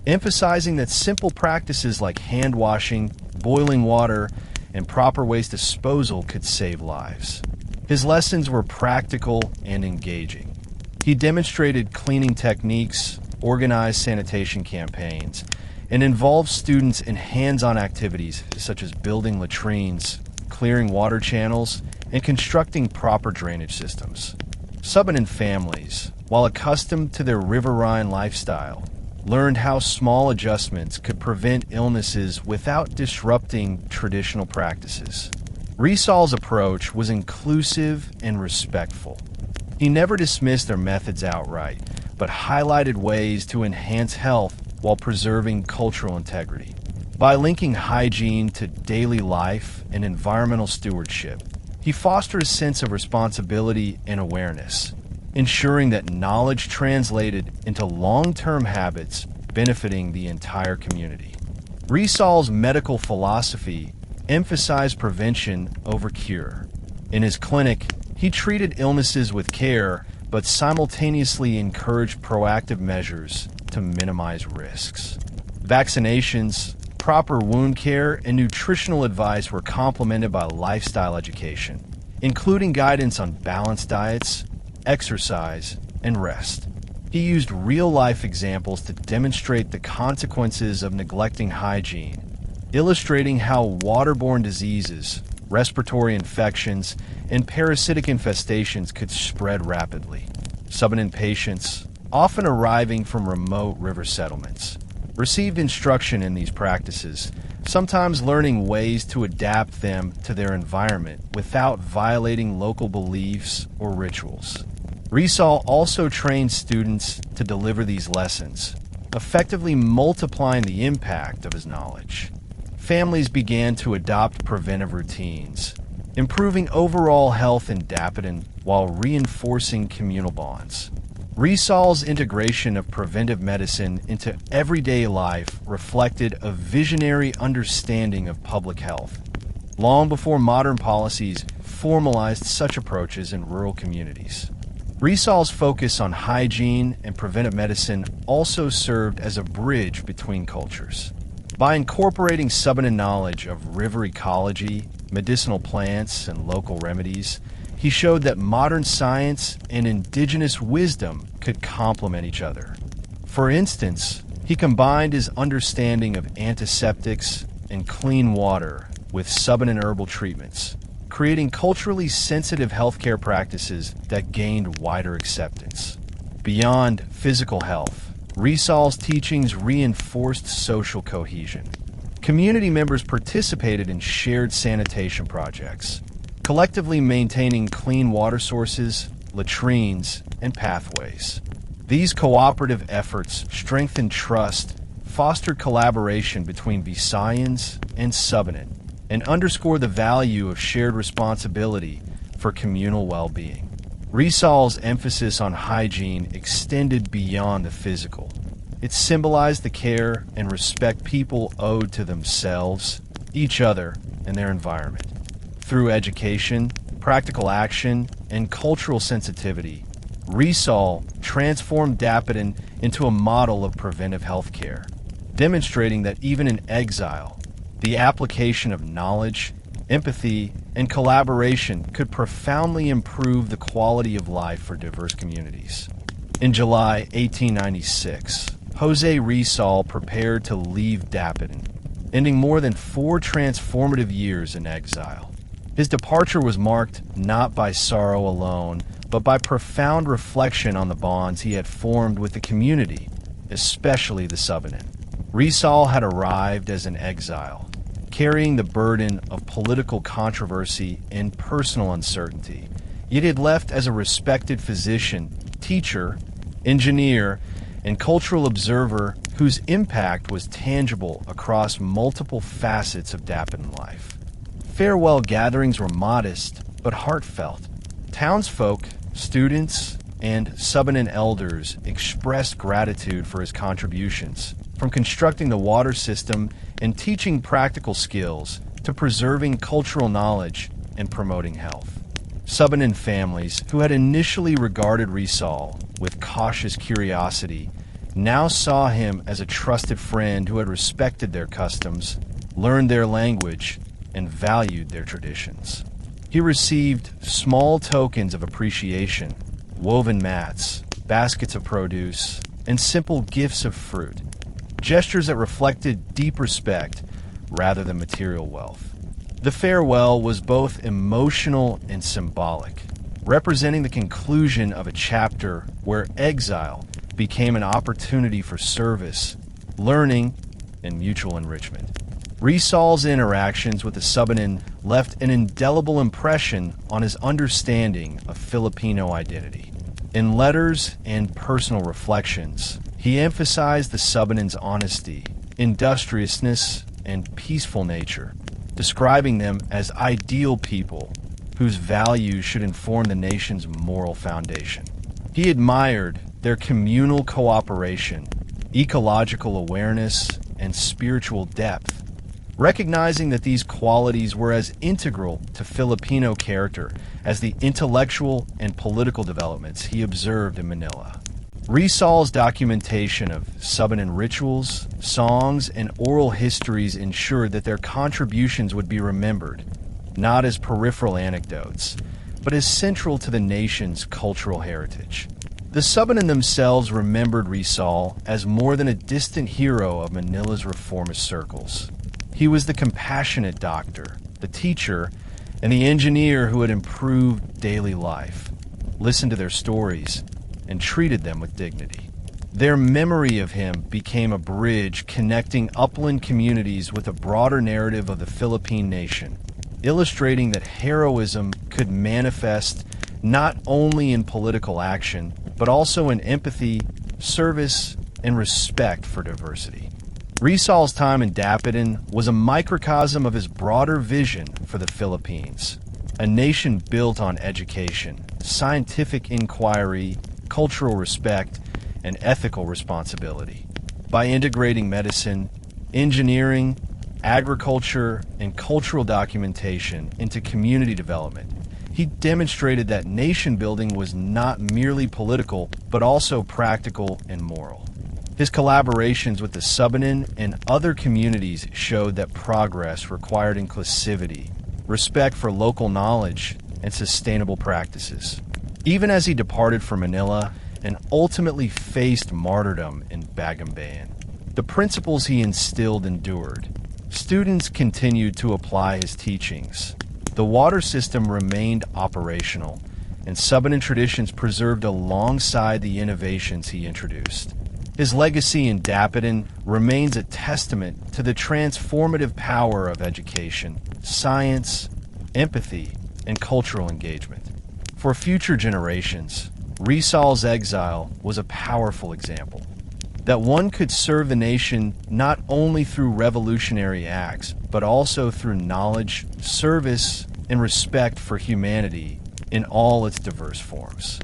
S1: emphasizing that simple practices like hand washing, boiling water, and proper waste disposal could save lives. His lessons were practical and engaging. He demonstrated cleaning techniques, organized sanitation campaigns, and involved students in hands-on activities such as building latrines, clearing water channels, and constructing proper drainage systems. Subanen families, while accustomed to their riverine lifestyle, learned how small adjustments could prevent illnesses without disrupting traditional practices. Rizal's approach was inclusive and respectful. He never dismissed their methods outright, but highlighted ways to enhance health while preserving cultural integrity. By linking hygiene to daily life and environmental stewardship, he fostered a sense of responsibility and awareness, ensuring that knowledge translated into long-term habits benefiting the entire community. Rizal's medical philosophy emphasized prevention over cure. In his clinic, he treated illnesses with care, but simultaneously encouraged proactive measures to minimize risks. Vaccinations, proper wound care, and nutritional advice were complemented by lifestyle education, including guidance on balanced diets, exercise, and rest. He used real-life examples to demonstrate the consequences of neglecting hygiene, illustrating how waterborne diseases, respiratory infections, and parasitic infestations could spread rapidly. Subanen patients, often arriving from remote river settlements, received instruction in these practices, sometimes learning ways to adapt them to their environment without violating local beliefs or rituals. Rizal also trained students to deliver these lessons, effectively multiplying the impact of his knowledge. Families began to adopt preventive routines, improving overall health in Dapitan while reinforcing communal bonds. Rizal's integration of preventive medicine into everyday life reflected a visionary understanding of public health, long before modern policies formalized such approaches in rural communities. Rizal's focus on hygiene and preventive medicine also served as a bridge between cultures. By incorporating Subanen knowledge of river ecology, medicinal plants, and local remedies, he showed that modern science and indigenous wisdom could complement each other. For instance, he combined his understanding of antiseptics and clean water with Subanen herbal treatments, creating culturally sensitive healthcare practices that gained wider acceptance. Beyond physical health, Rizal's teachings reinforced social cohesion. Community members participated in shared sanitation projects, collectively maintaining clean water sources, latrines, and pathways. These cooperative efforts strengthened trust, fostered collaboration between Visayans and Subanen, and underscore the value of shared responsibility for communal well-being. Rizal's emphasis on hygiene extended beyond the physical. It symbolized the care and respect people owed to themselves, each other, and their environment. Through education, practical action, and cultural sensitivity, Rizal transformed Dapitan into a model of preventive health care, demonstrating that even in exile, the application of knowledge, empathy, and collaboration could profoundly improve the quality of life for diverse communities. In July 1896, José Rizal prepared to leave Dapitan, ending more than 4 transformative years in exile. His departure was marked not by sorrow alone, but by profound reflection on the bonds he had formed with the community, especially the Subanen. Rizal had arrived as an exile, carrying the burden of political controversy and personal uncertainty, yet he had left as a respected physician, teacher, engineer, and cultural observer whose impact was tangible across multiple facets of Dapitan life. Farewell gatherings were modest but heartfelt. Townsfolk, students, and Subanen elders expressed gratitude for his contributions, from constructing the water system and teaching practical skills to preserving cultural knowledge and promoting health. Subanen families, who had initially regarded Rizal with cautious curiosity, now saw him as a trusted friend who had respected their customs, learned their language, and valued their traditions. He received small tokens of appreciation, woven mats, baskets of produce, and simple gifts of fruit, gestures that reflected deep respect rather than material wealth. The farewell was both emotional and symbolic, representing the conclusion of a chapter where exile became an opportunity for service, learning, and mutual enrichment. Rizal's interactions with the Subanen left an indelible impression on his understanding of Filipino identity. In letters and personal reflections, he emphasized the Subanen's honesty, industriousness, and peaceful nature, describing them as ideal people whose values should inform the nation's moral foundation. He admired their communal cooperation, ecological awareness, and spiritual depth, recognizing that these qualities were as integral to Filipino character as the intellectual and political developments he observed in Manila. Rizal's documentation of Subanen rituals, songs, and oral histories ensured that their contributions would be remembered, not as peripheral anecdotes, but as central to the nation's cultural heritage. The Subanen themselves remembered Rizal as more than a distant hero of Manila's reformist circles. He was the compassionate doctor, the teacher, and the engineer who had improved daily life, listened to their stories, and treated them with dignity. Their memory of him became a bridge connecting upland communities with a broader narrative of the Philippine nation, illustrating that heroism could manifest not only in political action, but also in empathy, service, and respect for diversity. Rizal's time in Dapitan was a microcosm of his broader vision for the Philippines, a nation built on education, scientific inquiry, cultural respect, and ethical responsibility. By integrating medicine, engineering, agriculture, and cultural documentation into community development, he demonstrated that nation building was not merely political, but also practical and moral. His collaborations with the Subanen and other communities showed that progress required inclusivity, respect for local knowledge, and sustainable practices. Even as he departed for Manila and ultimately faced martyrdom in Bagumbayan, the principles he instilled endured. Students continued to apply his teachings. The water system remained operational, and Subanen traditions preserved alongside the innovations he introduced. His legacy in Dapitan remains a testament to the transformative power of education, science, empathy, and cultural engagement. For future generations, Rizal's exile was a powerful example that one could serve the nation not only through revolutionary acts, but also through knowledge, service, and respect for humanity in all its diverse forms.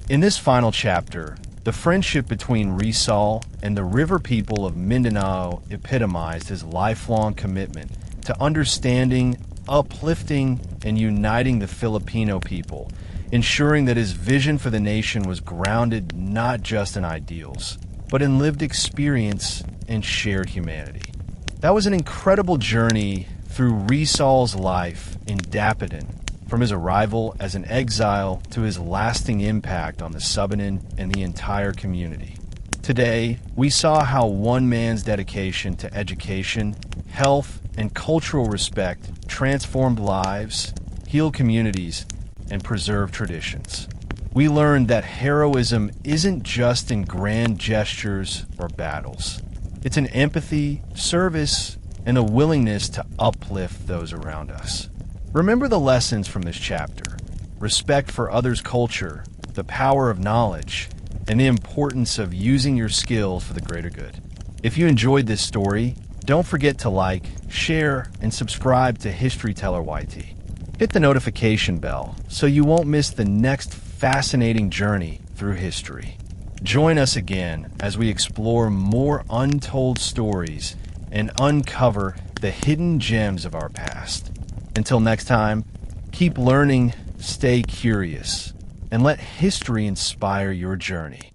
S1: In this final chapter, the friendship between Rizal and the river people of Mindanao epitomized his lifelong commitment to understanding, uplifting, and uniting the Filipino people, ensuring that his vision for the nation was grounded not just in ideals, but in lived experience and shared humanity. That was an incredible journey through Rizal's life in Dapitan, from his arrival as an exile to his lasting impact on the Subanen and the entire community. Today, we saw how one man's dedication to education, health, and cultural respect transformed lives, healed communities, and preserved traditions. We learned that heroism isn't just in grand gestures or battles. It's in empathy, service, and a willingness to uplift those around us. Remember the lessons from this chapter: respect for others' culture, the power of knowledge, and the importance of using your skills for the greater good. If you enjoyed this story, don't forget to like, share, and subscribe to History Teller YT. Hit the notification bell so you won't miss the next fascinating journey through history. Join us again as we explore more untold stories and uncover the hidden gems of our past. Until next time, keep learning, stay curious, and let history inspire your journey.